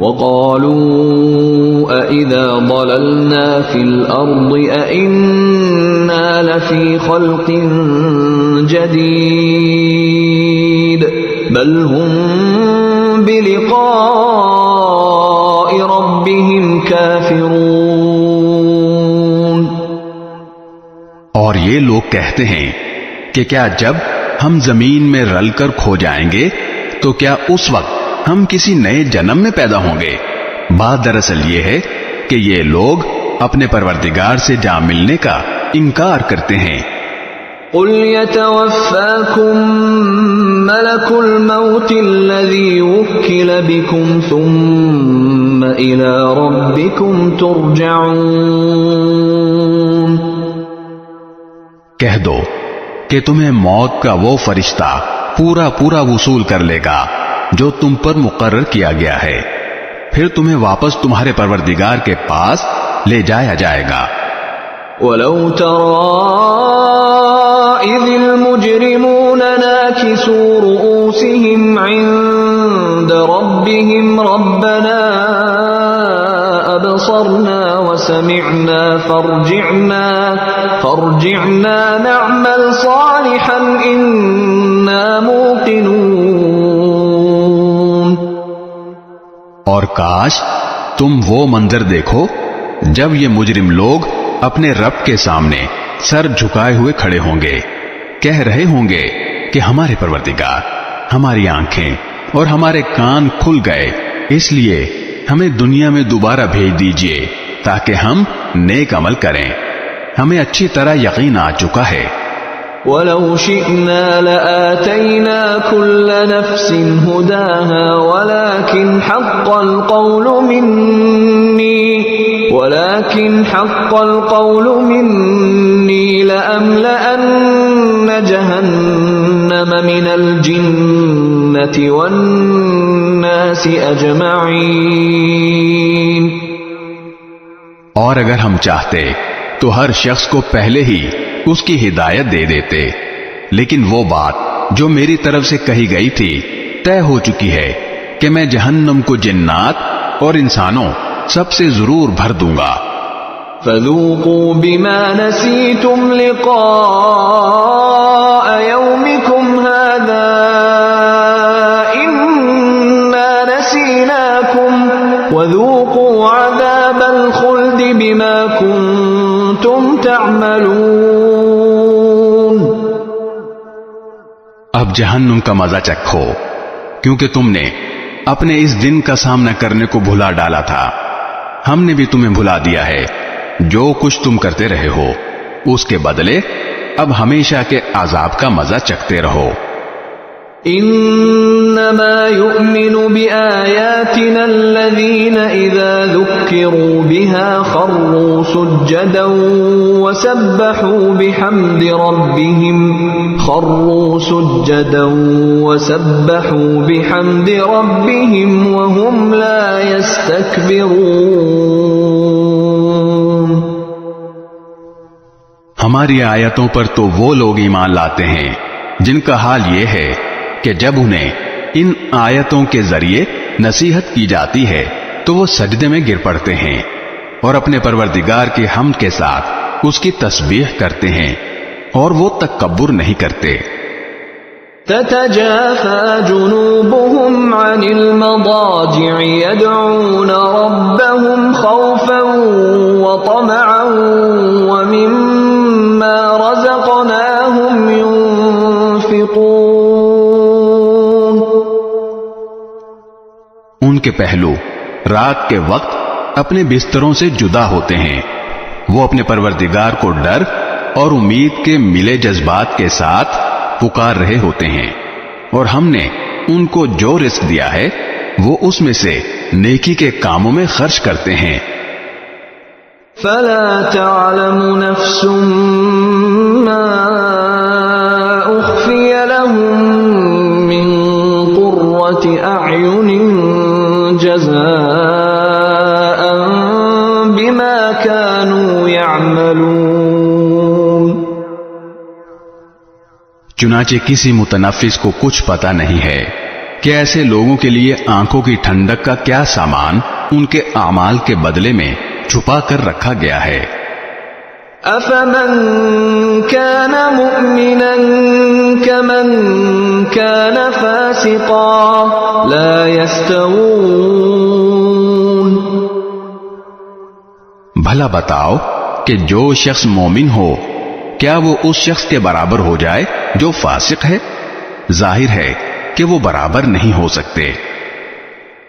وقالوا أإذا ضللنا في الأرض أإنا لفي خلق جديد بل هم بلقاء ربهم كافرون۔ اور یہ لوگ کہتے ہیں کہ کیا جب ہم زمین میں رل کر کھو جائیں گے تو کیا اس وقت ہم کسی نئے جنم میں پیدا ہوں گے؟ بات دراصل یہ ہے کہ یہ لوگ اپنے پروردگار سے جا ملنے کا انکار کرتے ہیں۔ قل يتوفاكم ملك الموت الذي وكل بكم ثم إلى ربكم ترجعون۔ کہہ دو کہ تمہیں موت کا وہ فرشتہ پورا وصول کر لے گا جو تم پر مقرر کیا گیا ہے، پھر تمہیں واپس تمہارے پروردگار کے پاس لے جایا جائے گا۔ وَلَوْ تَرَىٰ إِذِ الْمُجْرِمُونَ نَاكِسُو رُءُوسِهِمْ عِندَ رَبِّهِمْ رَبَّنَا أَبْصَرْنَا وَسَمِعْنَا فَارْجِعْنَا نَعْمَلْ صَالِحًا إِنَّا مُوقِنُونَ۔ اور کاش تم وہ منظر دیکھو جب یہ مجرم لوگ اپنے رب کے سامنے سر جھکائے ہوئے کھڑے ہوں گے، کہہ رہے ہوں گے کہ ہمارے پروردگار، ہماری آنکھیں اور ہمارے کان کھل گئے، اس لیے ہمیں دنیا میں دوبارہ بھیج دیجئے تاکہ ہم نیک عمل کریں، ہمیں اچھی طرح یقین آ چکا ہے۔ وَلَوْ شِئْنَا لَآتَيْنَا كُلَّ نَفْسٍ هُدَاهَا وَلَكِنْ حَقَّ الْقَوْلُ مِنِّي لَأَمْلَأَنَّ جَهَنَّمَ مِنَ الْجِنَّةِ وَالنَّاسِ أَجْمَعِينَ۔ اور اگر ہم چاہتے تو ہر شخص کو پہلے ہی اس کی ہدایت دے دیتے، لیکن وہ بات جو میری طرف سے کہی گئی تھی طے ہو چکی ہے کہ میں جہنم کو جنات اور انسانوں سب سے ضرور بھر دوں گا۔ فَذُوقُوا بِمَا نَسِيتُمْ لِقَاءَ يَوْمِكُمْ هَذَا تعملون. اب جہنم کا مزہ چکھو، کیونکہ تم نے اپنے اس دن کا سامنا کرنے کو بھلا ڈالا تھا. ہم نے بھی تمہیں بھلا دیا ہے جو کچھ تم کرتے رہے ہو، اس کے بدلے اب ہمیشہ کے عذاب کا مزہ چکھتے رہو. انما يؤمن بآياتنا الذين اذا ذكروا بها خروا سجدا وسبحوا بحمد ربهم وهم لا يستكبرون. ہماری آیتوں پر تو وہ لوگ ایمان لاتے ہیں جن کا حال یہ ہے کہ جب انہیں ان آیتوں کے ذریعے نصیحت کی جاتی ہے تو وہ سجدے میں گر پڑتے ہیں اور اپنے پروردگار کی حمد کے ساتھ اس کی تسبیح کرتے ہیں اور وہ تکبر نہیں کرتے. تتجافى جنوبهم عن المضاجع يدعون ربهم خوفا وطمعا ومما رزقناهم ينفقون. ان کے پہلو رات کے وقت اپنے بستروں سے جدا ہوتے ہیں، وہ اپنے پروردگار کو ڈر اور امید کے ملے جذبات کے ساتھ پکار رہے ہوتے ہیں، اور ہم نے ان کو جو رزق دیا ہے وہ اس میں سے نیکی کے کاموں میں خرچ کرتے ہیں. فلا تعلم نفس ما اخفي لهم من قرة اعين جزاء بما كانوا يعملون. چنانچہ کسی متنفس کو کچھ پتہ نہیں ہے کہ ایسے لوگوں کے لیے آنکھوں کی ٹھنڈک کا کیا سامان ان کے اعمال کے بدلے میں چھپا کر رکھا گیا ہے. افمن كان مؤمنا كمن كان فاسقا لا يستوون. بھلا بتاؤ کہ جو شخص مومن ہو کیا وہ اس شخص کے برابر ہو جائے جو فاسق ہے؟ ظاہر ہے کہ وہ برابر نہیں ہو سکتے.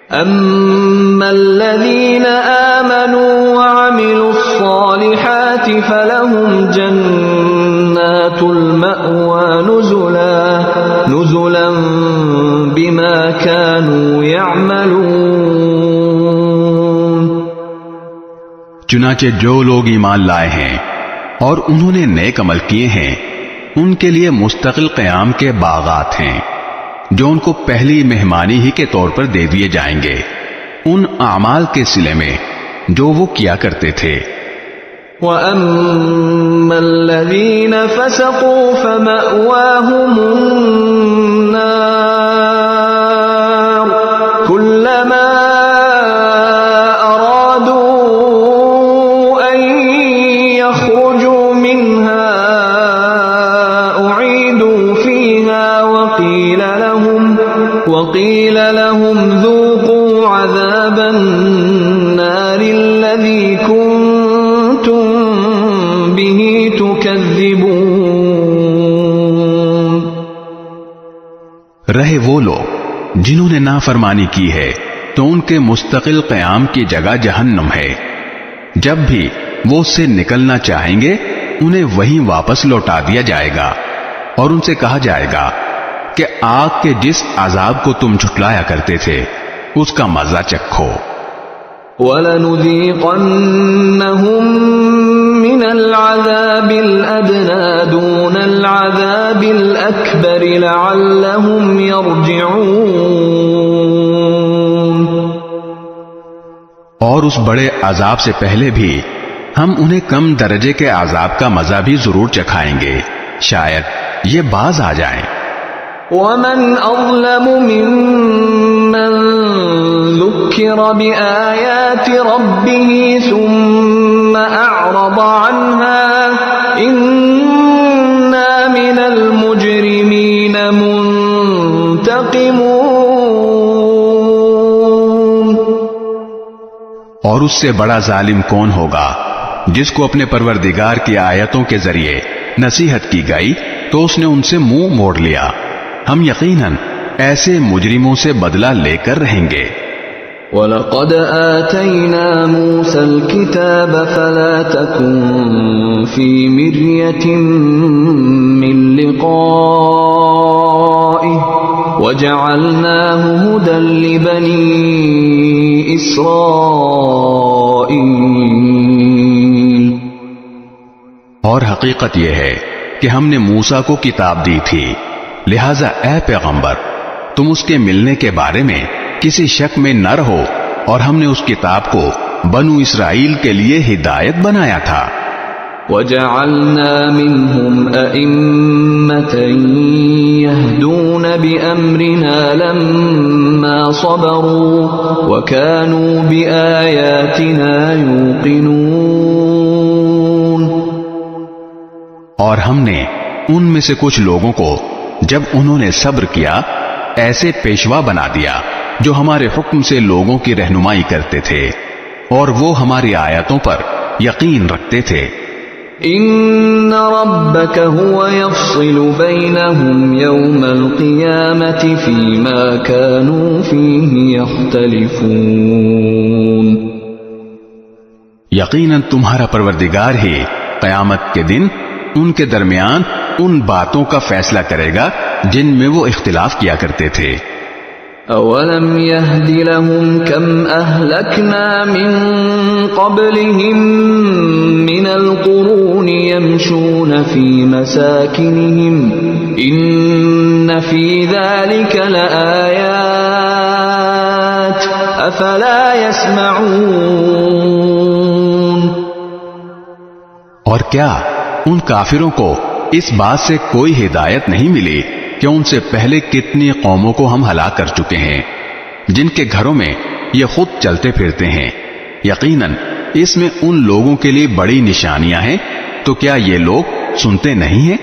اما الذين آمنوا وعملوا الصالحات فلهم جنات المأوى نزلا بما كانوا يعملون. چنانچہ جو لوگ ایمان لائے ہیں اور انہوں نے نیک عمل کیے ہیں ان کے لیے مستقل قیام کے باغات ہیں جو ان کو پہلی مہمانی ہی کے طور پر دے دیے جائیں گے ان اعمال کے صلے میں جو وہ کیا کرتے تھے. وَأَمَّا الَّذِينَ فَسَقُوا فَمَأْوَاهُمُ النَّارُ كُلَّمَا أَرَادُوا أَن يَخْرُجُوا مِنْهَا أُعِيدُوا فِيهَا وقيل لهم ذوقوا عذاب النار الذي كنتم به تكذبون. رہے وہ لوگ جنہوں نے نافرمانی کی ہے تو ان کے مستقل قیام کی جگہ جہنم ہے. جب بھی وہ اس سے نکلنا چاہیں گے انہیں وہیں واپس لوٹا دیا جائے گا اور ان سے کہا جائے گا کہ آگ کے جس عذاب کو تم جھٹلایا کرتے تھے اس کا مزہ چکھو. وَلَنُذِيقَنَّهُم مِّنَ الْعَذَابِ الْأَدْنَىٰ دُونَ الْعَذَابِ الْأَكْبَرِ لَعَلَّهُمْ يَرْجِعُونَ. اور اس بڑے عذاب سے پہلے بھی ہم انہیں کم درجے کے عذاب کا مزہ بھی ضرور چکھائیں گے، شاید یہ باز آ جائیں. وَمَنْ أَظْلَمُ مِمَّنْ ذُكِّرَ بِآيَاتِ رَبِّهِ ثُمَّ أَعْرَضَ عَنْهَا إِنَّا مِنَ الْمُجْرِمِينَ مُنْتَقِمُونَ. اور اس سے بڑا ظالم کون ہوگا جس کو اپنے پروردگار کی آیتوں کے ذریعے نصیحت کی گئی تو اس نے ان سے منہ موڑ لیا. ہم یقیناً ایسے مجرموں سے بدلہ لے کر رہیں گے. وَلَقَدْ آتَيْنَا مُوسَى الْكِتَابَ فَلَا تَكُنْ فِي مِرْيَةٍ مِّن لِقَائِهِ وَجَعَلْنَاهُ هُدًى لِبَنِي إِسْرَائِيلَ. اور حقیقت یہ ہے کہ ہم نے موسیٰ کو کتاب دی تھی، لہذا اے پیغمبر تم اس کے ملنے کے بارے میں کسی شک میں نہ رہو، اور ہم نے اس کتاب کو بنو اسرائیل کے لیے ہدایت بنایا تھا. وَجَعَلْنَا مِنْهُمْ أَئِمَّةً يَهْدُونَ بِأَمْرِنَا لَمَّا صَبَرُوا وَكَانُوا بِآيَاتِنَا يُوقِنُونَ. اور ہم نے ان میں سے کچھ لوگوں کو جب انہوں نے صبر کیا ایسے پیشوا بنا دیا جو ہمارے حکم سے لوگوں کی رہنمائی کرتے تھے، اور وہ ہماری آیتوں پر یقین رکھتے تھے. ان ربك هو يفصل بينهم يوم القيامة فيما كانوا فيه يختلفون. یقیناً تمہارا پروردگار ہی قیامت کے دن ان کے درمیان ان باتوں کا فیصلہ کرے گا جن میں وہ اختلاف کیا کرتے تھے. اولم يهد لهم كم اهلكنا من قبلهم من القرون يمشون في مساكنهم ان في ذلك لآيات افلا يسمعون. اور کیا ان کافروں کو اس بات سے کوئی ہدایت نہیں ملی کہ ان سے پہلے کتنی قوموں کو ہم ہلاک کر چکے ہیں جن کے گھروں میں یہ خود چلتے پھرتے ہیں. یقیناً اس میں ان لوگوں کے لیے بڑی نشانیاں ہیں، تو کیا یہ لوگ سنتے نہیں ہیں؟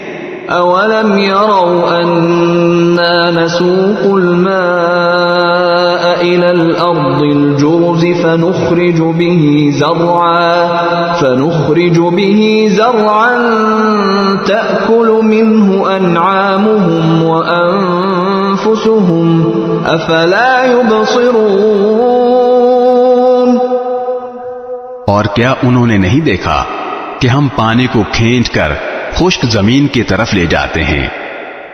اولم يروا اننا نسوق الماء الى الارض الجرز فنخرج به زرعا تأكل منه انعامهم وانفسهم افلا يبصرون. اور کیا انہوں نے نہیں دیکھا کہ ہم پانی کو کھینچ کر خشک زمین کی طرف لے جاتے ہیں،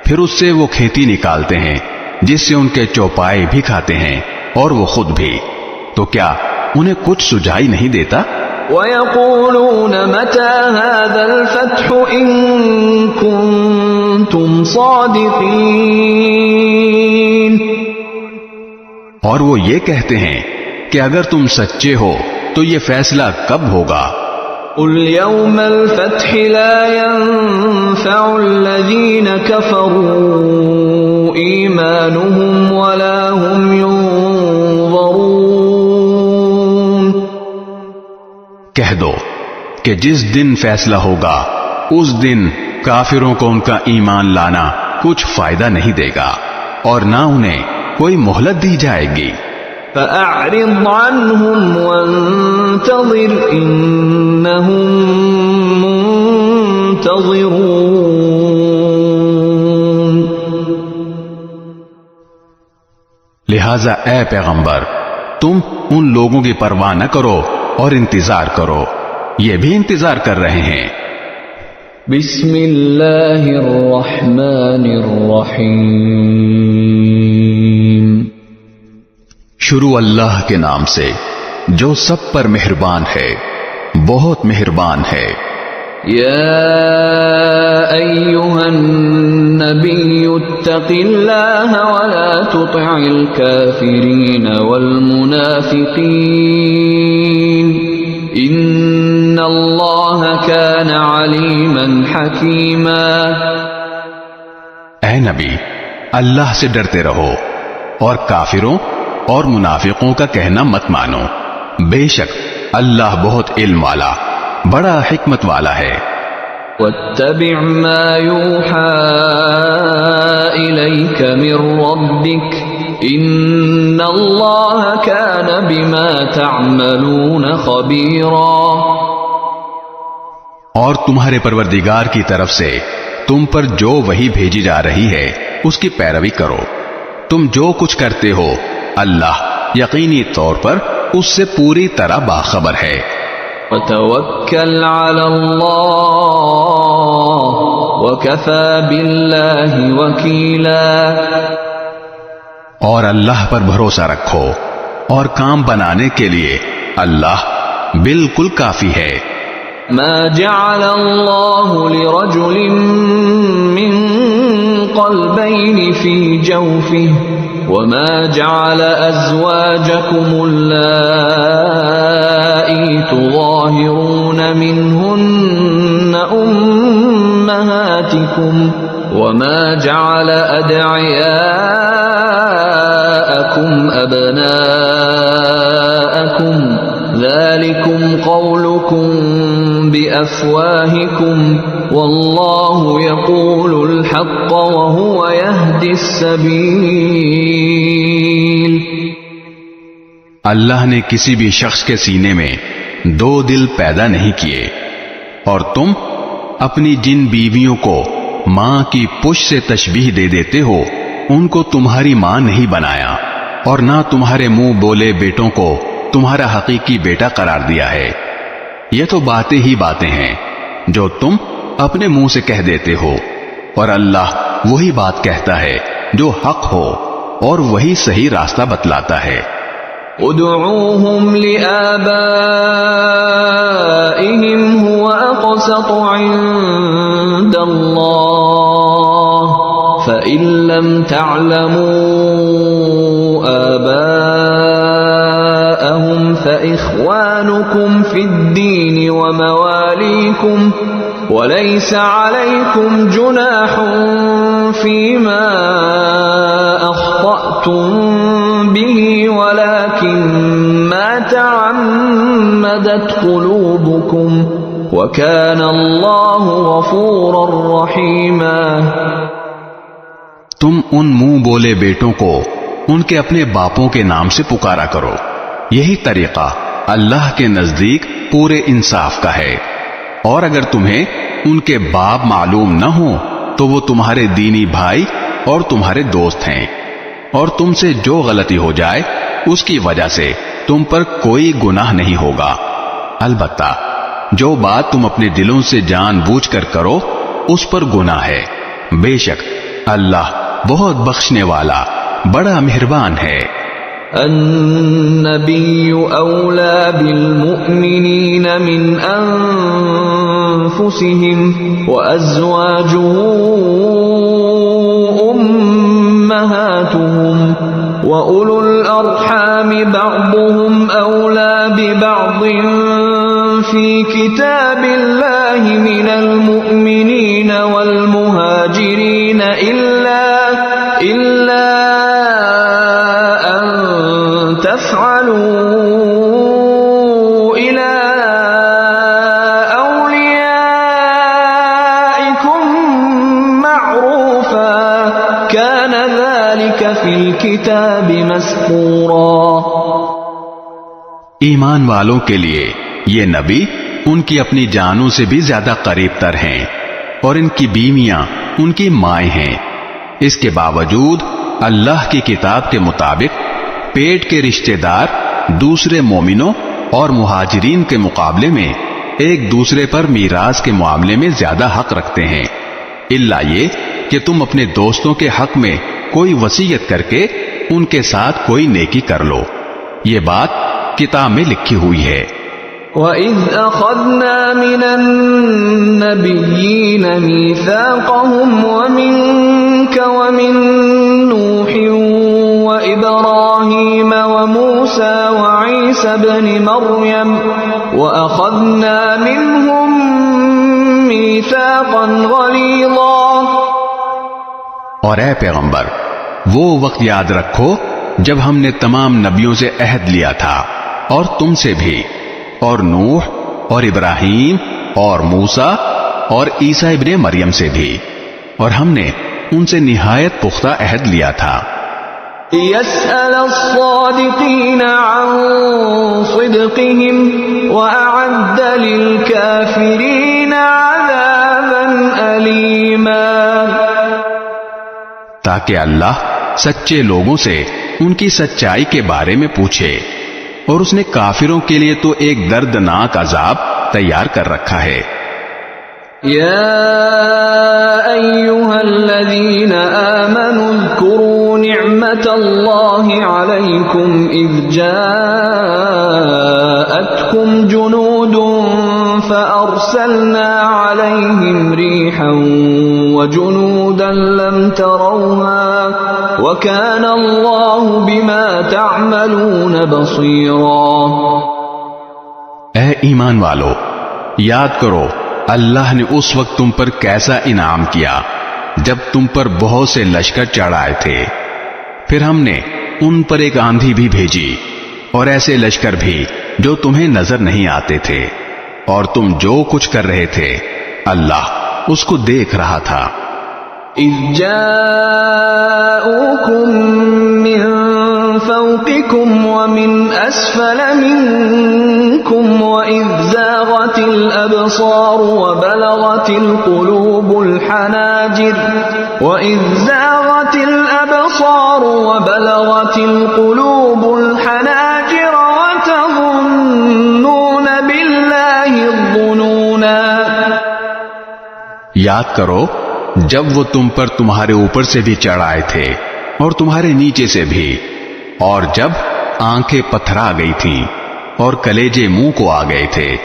پھر اس سے وہ کھیتی نکالتے ہیں جس سے ان کے چوپائے بھی کھاتے ہیں اور وہ خود بھی، تو کیا انہیں کچھ سجائی نہیں دیتا؟ وَيَقُولُونَ مَتَى هَذَا الْفَتْحُ إِن كُنتُمْ صَادِقِينَ. اور وہ یہ کہتے ہیں کہ اگر تم سچے ہو تو یہ فیصلہ کب ہوگا؟ قُلْ يَوْمَ الْفَتْحِ لَا يَنفَعُ الَّذِينَ كَفَرُوا إِيمَانُهُمْ وَلَا هُمْ يُنظَرُونَ. کہہ دو کہ جس دن فیصلہ ہوگا اس دن کافروں کو ان کا ایمان لانا کچھ فائدہ نہیں دے گا اور نہ انہیں کوئی مہلت دی جائے گی. فَأَعْرِضْ عَنْهُمْ وَانتَظِرْ إِنَّهُمْ مُنتَظِرُونَ. لہذا اے پیغمبر تم ان لوگوں کی پرواہ نہ کرو اور انتظار کرو، یہ بھی انتظار کر رہے ہیں. بسم اللہ الرحمن الرحیم. شروع اللہ کے نام سے جو سب پر مہربان ہے، بہت مہربان ہے. یا ایھا النبی اتق اللہ ولا تطع الکافرین والمنافقین ان اللہ کان علیما حکیما. اے نبی اللہ سے ڈرتے رہو اور کافروں اور منافقوں کا کہنا مت مانو، بے شک اللہ بہت علم والا بڑا حکمت والا ہے. واتبع ما يوحى إليك من ربك إن الله كان بما تعملون خبيرا. اور تمہارے پروردگار کی طرف سے تم پر جو وحی بھیجی جا رہی ہے اس کی پیروی کرو. تم جو کچھ کرتے ہو اللہ یقینی طور پر اس سے پوری طرح باخبر ہے. وتوکل علی اللہ وکفی باللہ وکیلا. اور اللہ پر بھروسہ رکھو اور کام بنانے کے لیے اللہ بالکل کافی ہے. ما جعل اللہ لرجل من قلبین فی جوفہ وما جعل ازواجکم اللائی تظاہرون منہن امہاتکم وما جعل ادعیاءکم ابناءکم ذلكم قولكم بأفواهكم والله يقول الحق وهو يهدي السبيل. اللہ نے کسی بھی شخص کے سینے میں دو دل پیدا نہیں کیے اور تم اپنی جن بیویوں کو ماں کی پش سے تشبیہ دے دیتے ہو ان کو تمہاری ماں نہیں بنایا اور نہ تمہارے منہ بولے بیٹوں کو تمہارا حقیقی بیٹا قرار دیا ہے. یہ تو باتیں ہی باتیں ہیں جو تم اپنے منہ سے کہہ دیتے ہو اور اللہ وہی بات کہتا ہے جو حق ہو اور وہی صحیح راستہ بتلاتا ہے. ادعوهم لآبائهم هو أقسط عند الله فإن لم تعلموا آباءهم فإخوانكم في الدين ومواليكم وليس عليكم جناح فيما أخطأتم به ولكن ما تعمدت قلوبكم وكان الله غفورا رحيما. تم ان منہ بولے بیٹوں کو ان کے اپنے باپوں کے نام سے پکارا کرو. یہی طریقہ اللہ کے نزدیک پورے انصاف کا ہے. اور اگر تمہیں ان کے باپ معلوم نہ ہو تو وہ تمہارے دینی بھائی اور تمہارے دوست ہیں اور تم سے جو غلطی ہو جائے اس کی وجہ سے تم پر کوئی گناہ نہیں ہوگا. البتہ جو بات تم اپنے دلوں سے جان بوجھ کر کرو اس پر گناہ ہے. بے شک اللہ بہت بخشنے والا بڑا مہربان ہے. النبی اولا بالمؤمنین من انفسهم وازواجه امهاتهم واولو الارحام بعضهم اولا ببعض في كتاب الله من المؤمنين والمهاجرين إلا أن تفعلوا إلى أوليائكم معروفا كان ذلك في الكتاب مسطورا. ایمان والوں کے لیے یہ نبی ان کی اپنی جانوں سے بھی زیادہ قریب تر ہیں اور ان کی بیویاں ان کی مائیں ہیں. اس کے باوجود اللہ کی کتاب کے مطابق پیٹ کے رشتہ دار دوسرے مومنوں اور مہاجرین کے مقابلے میں ایک دوسرے پر میراث کے معاملے میں زیادہ حق رکھتے ہیں الا یہ کہ تم اپنے دوستوں کے حق میں کوئی وصیت کر کے ان کے ساتھ کوئی نیکی کر لو. یہ بات کتاب میں لکھی ہوئی ہے. وَإِذْ أَخَذْنَا مِنَ النَّبِيِّينَ مِيثَاقَهُمْ وَمِنْكَ وَمِنْ نُوحٍ وَإِبْرَاهِيمَ وَمُوسَى وَعِيسَى ابْنِ مَرْيَمَ وَأَخَذْنَا مِنْهُمْ مِيثَاقًا غَلِيظًا. اور اے پیغمبر وہ وقت یاد رکھو جب ہم نے تمام نبیوں سے عہد لیا تھا اور تم سے بھی اور نوح اور ابراہیم اور موسیٰ اور عیسیٰ ابن مریم سے بھی اور ہم نے ان سے نہایت پختہ عہد لیا تھا. يسأل الصادقين عن صدقهم وأعد للكافرين تاکہ اللہ سچے لوگوں سے ان کی سچائی کے بارے میں پوچھے، اور اس نے کافروں کے لیے تو ایک دردناک عذاب تیار کر رکھا ہے۔ يا أيها الذين آمنوا اذكروا نعمة الله عليكم إذ جاءتكم جنود فأرسلنا عليهم ريحا وجنودا لم تروها وكان الله بما تعملون بصيرا۔ اے ایمان والو، یاد کرو اللہ نے اس وقت تم پر کیسا انعام کیا جب تم پر بہت سے لشکر چڑھ آئے تھے، پھر ہم نے ان پر ایک آندھی بھی بھیجی اور ایسے لشکر بھی جو تمہیں نظر نہیں آتے تھے، اور تم جو کچھ کر رہے تھے اللہ اس کو دیکھ رہا تھا۔ اذ جاءوكم من فوقكم ومن اسفل منكم واذ زاغت الابصار وبلغت القلوب الحناجر وتظنون بالله الظنونا۔ یاد کرو جب وہ تم پر تمہارے اوپر سے بھی چڑھ آئے تھے اور تمہارے نیچے سے بھی، اور جب آنکھیں پتھرا گئی تھیں اور کلیجے منہ کو آ گئے تھے،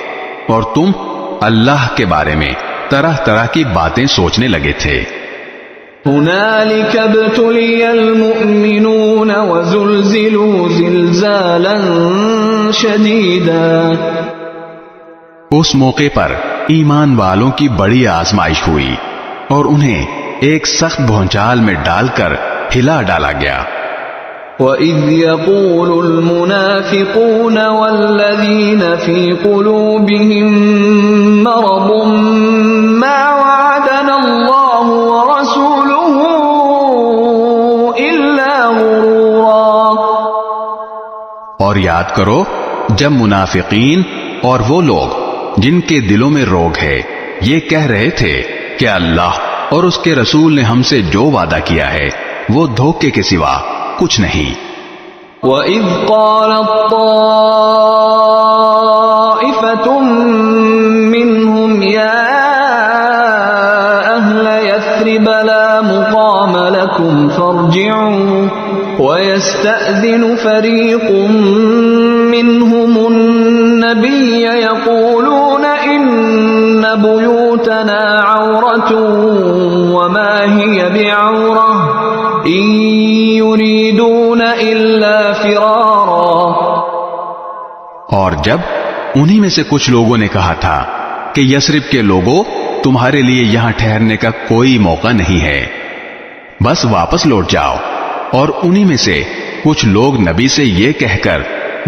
اور تم اللہ کے بارے میں طرح طرح کی باتیں سوچنے لگے تھے۔ هنالك ابتلي المؤمنون وزلزلوا زلزالا شديدا۔ اس موقع پر ایمان والوں کی بڑی آزمائش ہوئی اور انہیں ایک سخت بھونچال میں ڈال کر ہلا ڈالا گیا۔ وَإِذْ يَقُولُ الْمُنَافِقُونَ وَالَّذِينَ فِي قُلُوبِهِم مَّرَضٌ مَّا وَعَدَنَا اللَّهُ وَرَسُولُهُ إِلَّا غُرُورًا۔ اور یاد کرو جب منافقین اور وہ لوگ جن کے دلوں میں روگ ہے یہ کہہ رہے تھے کہ اللہ اور اس کے رسول نے ہم سے جو وعدہ کیا ہے وہ دھوکے کے سوا کچھ نہیں۔ وَإِذْ قَالَتْ طَائِفَةٌ مِّنْهُمْ يَا أَهْلَ يَثْرِبَ لَا مُقَامَ لَكُمْ فَارْجِعُوا وَيَسْتَأْذِنُ فَرِيقٌ مِّنْهُمُ النَّبِيَّ يَقُولُونَ إِنَّ بُيُوتَنَا عَوْرَةٌ وَمَا هِيَ بِعَوْرَةٍ إِن يُرِيدُونَ إِلَّا فِرَارًا۔ اور جب انہی میں سے کچھ لوگوں نے کہا تھا کہ یثرب کے لوگوں تمہارے لیے یہاں ٹھہرنے کا کوئی موقع نہیں ہے، بس واپس لوٹ جاؤ، اور انہی میں سے کچھ لوگ نبی سے یہ کہہ کر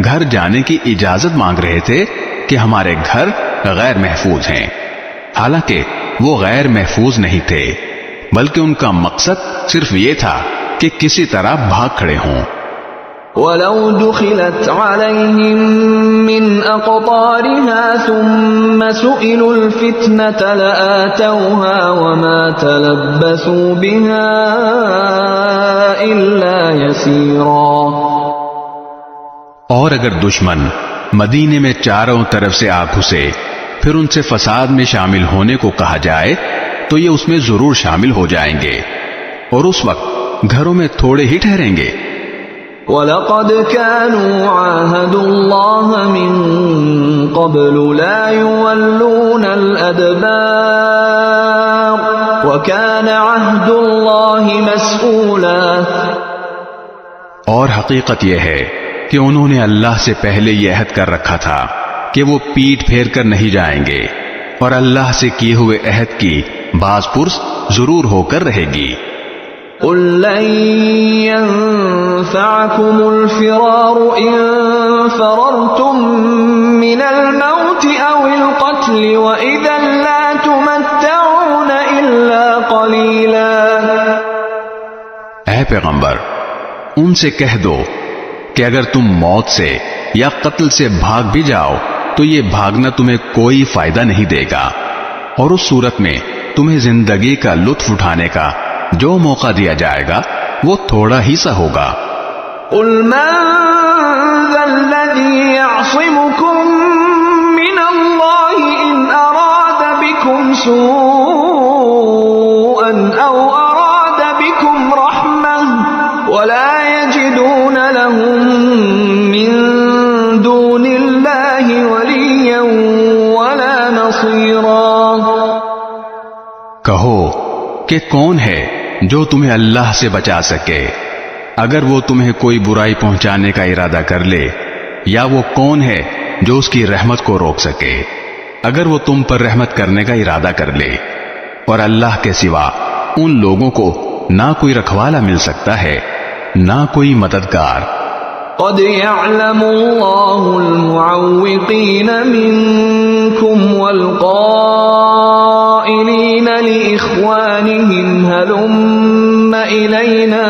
گھر جانے کی اجازت مانگ رہے تھے کہ ہمارے گھر غیر محفوظ ہیں، حالانکہ وہ غیر محفوظ نہیں تھے بلکہ ان کا مقصد صرف یہ تھا کہ کسی طرح بھاگ کھڑے ہوں۔ وَلَوْ دُخِلَتْ عَلَيْهِمْ مِنْ أَقْطَارِهَا ثُمَّ سُئِلُوا الْفِتْنَةَ لَآتَوْهَا وَمَا تَلَبَّثُوا بِهَا إِلَّا يَسِيرًا۔ اور اگر دشمن مدینے میں چاروں طرف سے آ گھسے پھر ان سے فساد میں شامل ہونے کو کہا جائے تو یہ اس میں ضرور شامل ہو جائیں گے، اور اس وقت گھروں میں تھوڑے ہی ٹھہریں گے۔ وَلَقَدْ كَانُوا عَاهَدُوا اللَّهَ مِن قَبْلُ لَا يُوَلُّونَ الْأَدْبَارَ وَكَانَ عَهْدُ اللَّهِ مَسْئُولًا۔ اور حقیقت یہ ہے کہ انہوں نے اللہ سے پہلے یہ عہد کر رکھا تھا کہ وہ پیٹ پھیر کر نہیں جائیں گے، اور اللہ سے کیے ہوئے عہد کی باز پرس ضرور ہو کر رہے گی۔ قُل لَّن يَنفَعَكُمُ الْفِرَارُ إِن فَرَرْتُم مِّنَ الْمَوْتِ أَوِ الْقَتْلِ وَإِذًا لَّا تُمَتَّعُونَ إِلَّا قَلِيلًا۔ اے پیغمبر ان سے کہہ دو کہ اگر تم موت سے یا قتل سے بھاگ بھی جاؤ تو یہ بھاگنا تمہیں کوئی فائدہ نہیں دے گا، اور اس صورت میں تمہیں زندگی کا لطف اٹھانے کا جو موقع دیا جائے گا وہ تھوڑا ہی سا ہوگا۔ قل من ذا الذي يعصمكم من الله إن أراد بكم سوءا أو أراد بكم رحمة ولا يجدون لهم من دون الله وليا ولا نصيرا۔ کہو کہ کون ہے جو تمہیں اللہ سے بچا سکے اگر وہ تمہیں کوئی برائی پہنچانے کا ارادہ کر لے، یا وہ کون ہے جو اس کی رحمت کو روک سکے اگر وہ تم پر رحمت کرنے کا ارادہ کر لے؟ اور اللہ کے سوا ان لوگوں کو نہ کوئی رکھوالا مل سکتا ہے نہ کوئی مددگار۔ قد يعلم الله المعوقين منكم والقائلين لإخوانهم هلم إلينا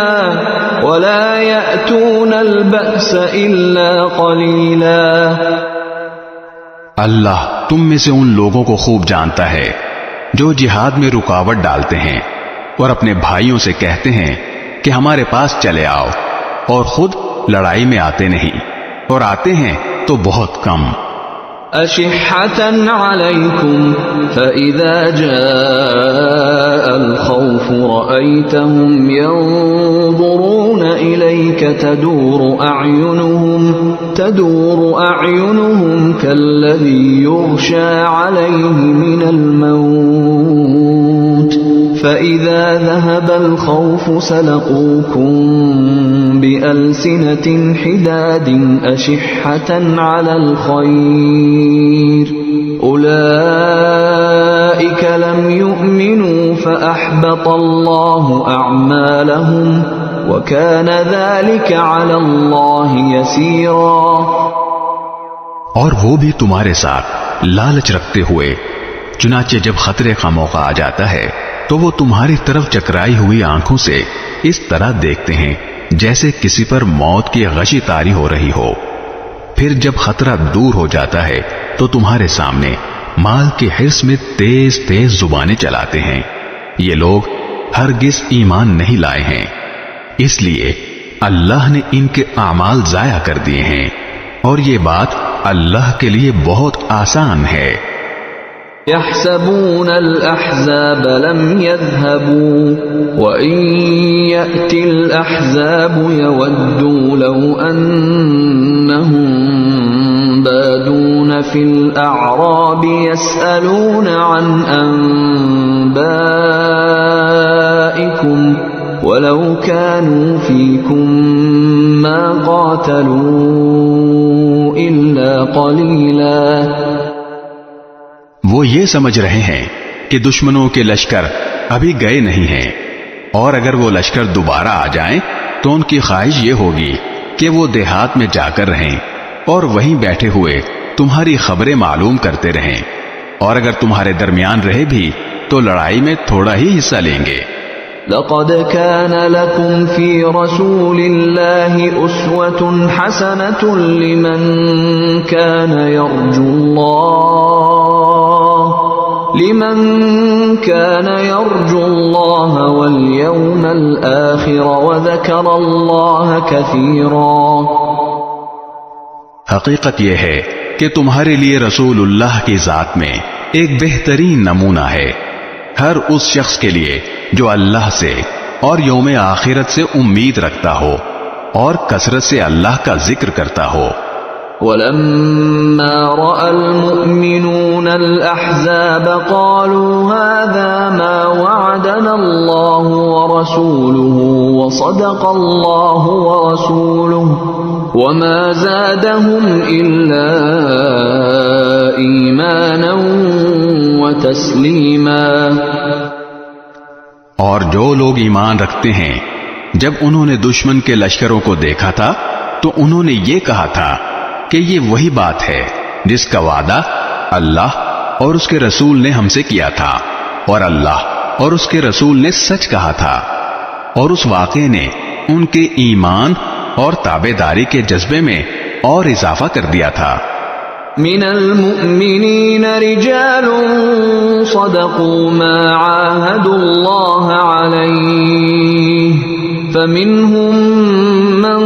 ولا يأتون البأس إلا قليلا۔ اللہ تم میں سے ان لوگوں کو خوب جانتا ہے جو جہاد میں رکاوٹ ڈالتے ہیں اور اپنے بھائیوں سے کہتے ہیں کہ ہمارے پاس چلے آؤ، اور خود لڑائی میں آتے نہیں، اور آتے ہیں تو بہت کم۔ أشحة عليكم فإذا جاء الخوف رأيتهم ينظرون إليك تدور أعينهم كالذي يغشى عليه من الموت فإذا ذهب الخوف سلقوكم بألسنة حداد أشحة على الخير أولئك لم يؤمنوا فأحبط الله أعمالهم وكان ذلك على الله يسيرا۔ اور وہ بھی تمہارے ساتھ لالچ رکھتے ہوئے، چنانچہ جب خطرے کا موقع آ جاتا ہے تو وہ تمہاری طرف چکرائی ہوئی آنکھوں سے اس طرح دیکھتے ہیں جیسے کسی پر موت کی غشی طاری ہو رہی ہو۔ پھر جب خطرہ دور ہو جاتا ہے تو تمہارے سامنے مال کے حرص میں تیز تیز زبانیں چلاتے ہیں۔ یہ لوگ ہرگز ایمان نہیں لائے ہیں، اس لیے اللہ نے ان کے اعمال ضائع کر دیے ہیں، اور یہ بات اللہ کے لیے بہت آسان ہے۔ يحسبون الأحزاب لم يذهبوا وإن يأتي الأحزاب يودوا لو أنهم بادون في الأعراب يسألون عن أنبائكم ولو كانوا فيكم ما قاتلوا إلا قليلا۔ وہ یہ سمجھ رہے ہیں کہ دشمنوں کے لشکر ابھی گئے نہیں ہیں، اور اگر وہ لشکر دوبارہ آ جائیں تو ان کی خواہش یہ ہوگی کہ وہ دیہات میں جا کر رہیں اور وہیں بیٹھے ہوئے تمہاری خبریں معلوم کرتے رہیں، اور اگر تمہارے درمیان رہے بھی تو لڑائی میں تھوڑا ہی حصہ لیں گے۔ لقد كان لكم في رسول الله أسوة حسنة لمن كان يرجو الله واليوم الآخر وذكر الله كثيرا۔ حقیقت یہ ہے کہ تمہارے لیے رسول اللہ کی ذات میں ایک بہترین نمونہ ہے ہر اس شخص کے لیے جو اللہ سے اور یوم آخرت سے امید رکھتا ہو اور کثرت سے اللہ کا ذکر کرتا ہو۔ وَلَمَّا رَأَى الْمُؤْمِنُونَ الْأَحْزَابَ قَالُوا هَذَا مَا وَعَدَنَا اللَّهُ وَرَسُولُهُ وَصَدَقَ اللَّهُ وَرَسُولُهُ وَمَا زَادَهُمْ إِلَّا إِيمَانًا وَتَسْلِيمًا۔ اور جو لوگ ایمان رکھتے ہیں جب انہوں نے دشمن کے لشکروں کو دیکھا تھا تو انہوں نے یہ کہا تھا کہ یہ وہی بات ہے جس کا وعدہ اللہ اور اس کے رسول نے ہم سے کیا تھا، اور اللہ اور اس کے رسول نے سچ کہا تھا، اور اس واقعے نے ان کے ایمان اور تابعداری کے جذبے میں اور اضافہ کر دیا تھا۔ من المؤمنین رجال صدقوا ما عاهدوا الله عليه فمنهم من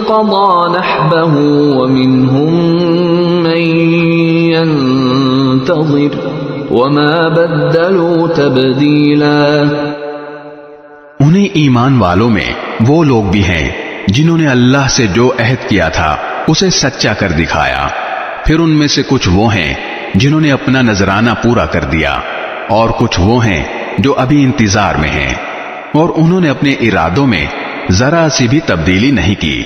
قضى نحبه ومنهم من ينتظر وما بدلوا تبدیلا۔ انہیں ایمان والوں میں وہ لوگ بھی ہیں جنہوں نے اللہ سے جو عہد کیا تھا اسے سچا کر دکھایا، پھر ان میں سے کچھ وہ ہیں جنہوں نے اپنا نذرانہ پورا کر دیا، اور کچھ وہ ہیں جو ابھی انتظار میں ہیں، اور انہوں نے اپنے ارادوں میں ذرا سی بھی تبدیلی نہیں کی۔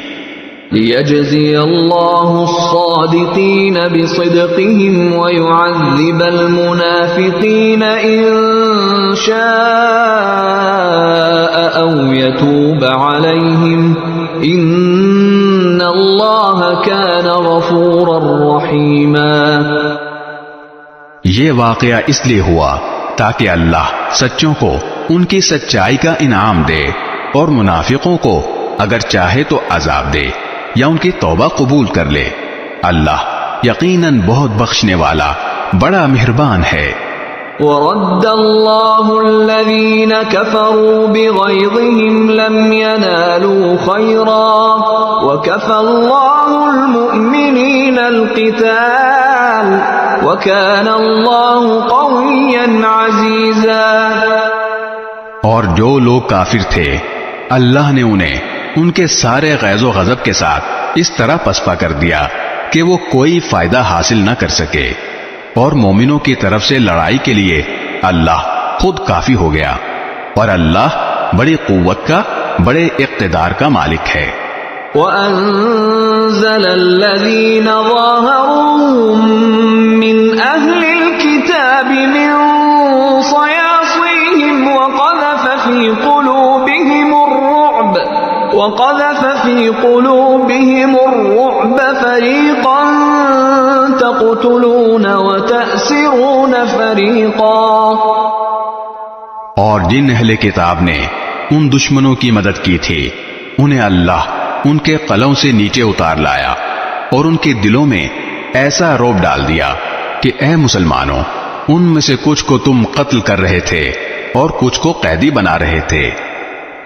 لِيَجْزِيَ اللَّهُ الصَّادِقِينَ بِصِدْقِهِمْ وَيُعَذِّبَ الْمُنَافِقِينَ إِن شَاءَ أَوْ يَتُوبَ عَلَيْهِمْ إِنَّ اللَّهَ كَانَ غَفُورًا رَّحِيمًا۔ یہ واقعہ اس لیے ہوا تاکہ اللہ سچوں کو ان کی سچائی کا انعام دے، اور منافقوں کو اگر چاہے تو عذاب دے یا ان کی توبہ قبول کر لے۔ اللہ یقیناً بہت بخشنے والا بڑا مہربان ہے۔ وَرَدَّ اللَّهُ الَّذِينَ كَفَرُوا بِغَيْظِهِمْ لَمْ يَنَالُوا خَيْرًا وَكَفَى اللَّهُ الْمُؤْمِنِينَ الْقِتَالَ وَكَانَ اللَّهُ قَوِيًّا عَزِيزًا۔ اور جو لوگ کافر تھے اللہ نے انہیں ان کے سارے غیظ و غضب کے ساتھ اس طرح پسپا کر دیا کہ وہ کوئی فائدہ حاصل نہ کر سکے، اور مومنوں کی طرف سے لڑائی کے لیے اللہ خود کافی ہو گیا، اور اللہ بڑی قوت کا، بڑے اقتدار کا مالک ہے۔ وَأَنزَلَ الَّذِينَ ظَاهَرُوهُم مِّنْ أَهْلِ الْكِتَابِ مِنْ صَيَاصِيهِمْ وَقَذَفَ فِي قُلُوبِهِمُ الرُّعْبَ فَرِيقًا تَقْتُلُونَ وَتَأْسِرُونَ فَرِيقًا۔ اور جن اہل کتاب نے ان دشمنوں کی مدد کی تھی انہیں اللہ ان کے قلوں سے نیچے اتار لایا، اور ان کے دلوں میں ایسا رعب ڈال دیا کہ اے مسلمانوں، ان میں سے کچھ کو تم قتل کر رہے تھے اور کچھ کو قیدی بنا رہے تھے۔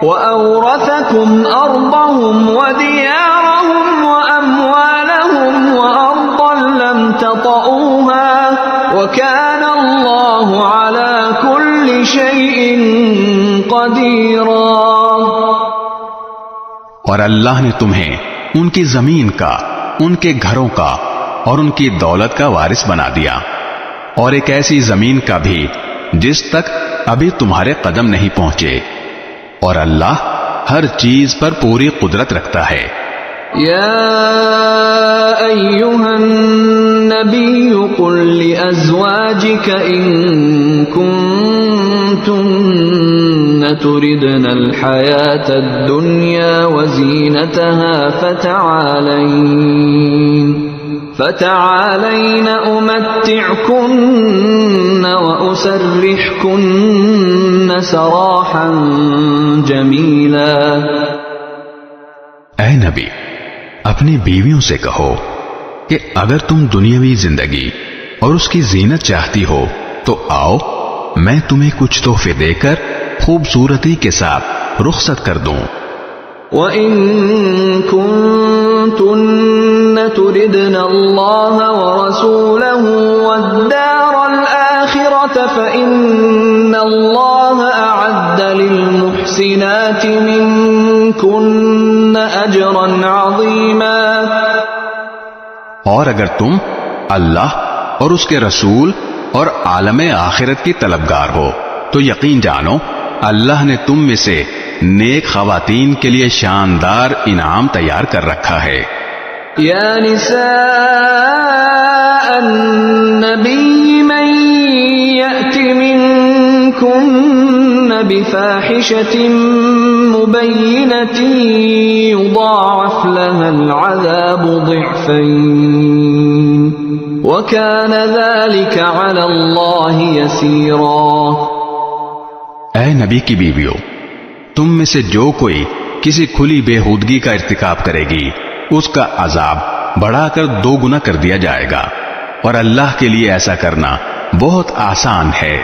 وَأَوْرَثَكُمْ أَرْضَهُمْ وَدِيَارَهُمْ وَأَمْوَالَهُمْ وَأَرْضًا لَّمْ تَطَئُوهَا وَكَانَ اللَّهُ عَلَى كُلِّ شَيْءٍ قَدِيرًا۔ اور اللہ نے تمہیں ان کی زمین کا، ان کے گھروں کا اور ان کی دولت کا وارث بنا دیا، اور ایک ایسی زمین کا بھی جس تک ابھی تمہارے قدم نہیں پہنچے، اور اللہ ہر چیز پر پوری قدرت رکھتا ہے۔ یا ایھا النبی قل لأزواجک ان کنتن تردن الحیاة الدنیا وزینتها فتعالین امتعکن واسرحکن سراحا جمیلا۔ اے نبی، اپنی بیویوں سے کہو کہ اگر تم دنیاوی زندگی اور اس کی زینت چاہتی ہو تو آؤ میں تمہیں کچھ تحفے دے کر خوبصورتی کے ساتھ رخصت کر دوں۔ وَإِن كُنتُنَّ تُرِدْنَ اللَّهَ وَرَسُولَهُ وَالدَّارَ الْآخِرَةَ فَإِنَّ اللَّهَ أَعَدَّ لِلْمُحْسِنَاتِ مِنكُنَّ أَجْرًا عَظِيمًا۔ اور اگر تم اللہ اور اس کے رسول اور عالم آخرت کی طلبگار ہو تو یقین جانو اللہ نے تم میں سے نیک خواتین کے لیے شاندار انعام تیار کر رکھا ہے۔ یا نساء النبی من یأت منکن بفاحشة مبینة یضاعف لها العذاب ضعفین وکان ذلک علی اللہ یسیرا۔ اے نبی کی بیویوں، تم میں سے جو کوئی کسی کھلی بےہودگی کا ارتکاب کرے گی اس کا عذاب بڑھا کر 2 گنا کر دیا جائے گا، اور اللہ کے لیے ایسا کرنا بہت آسان ہے۔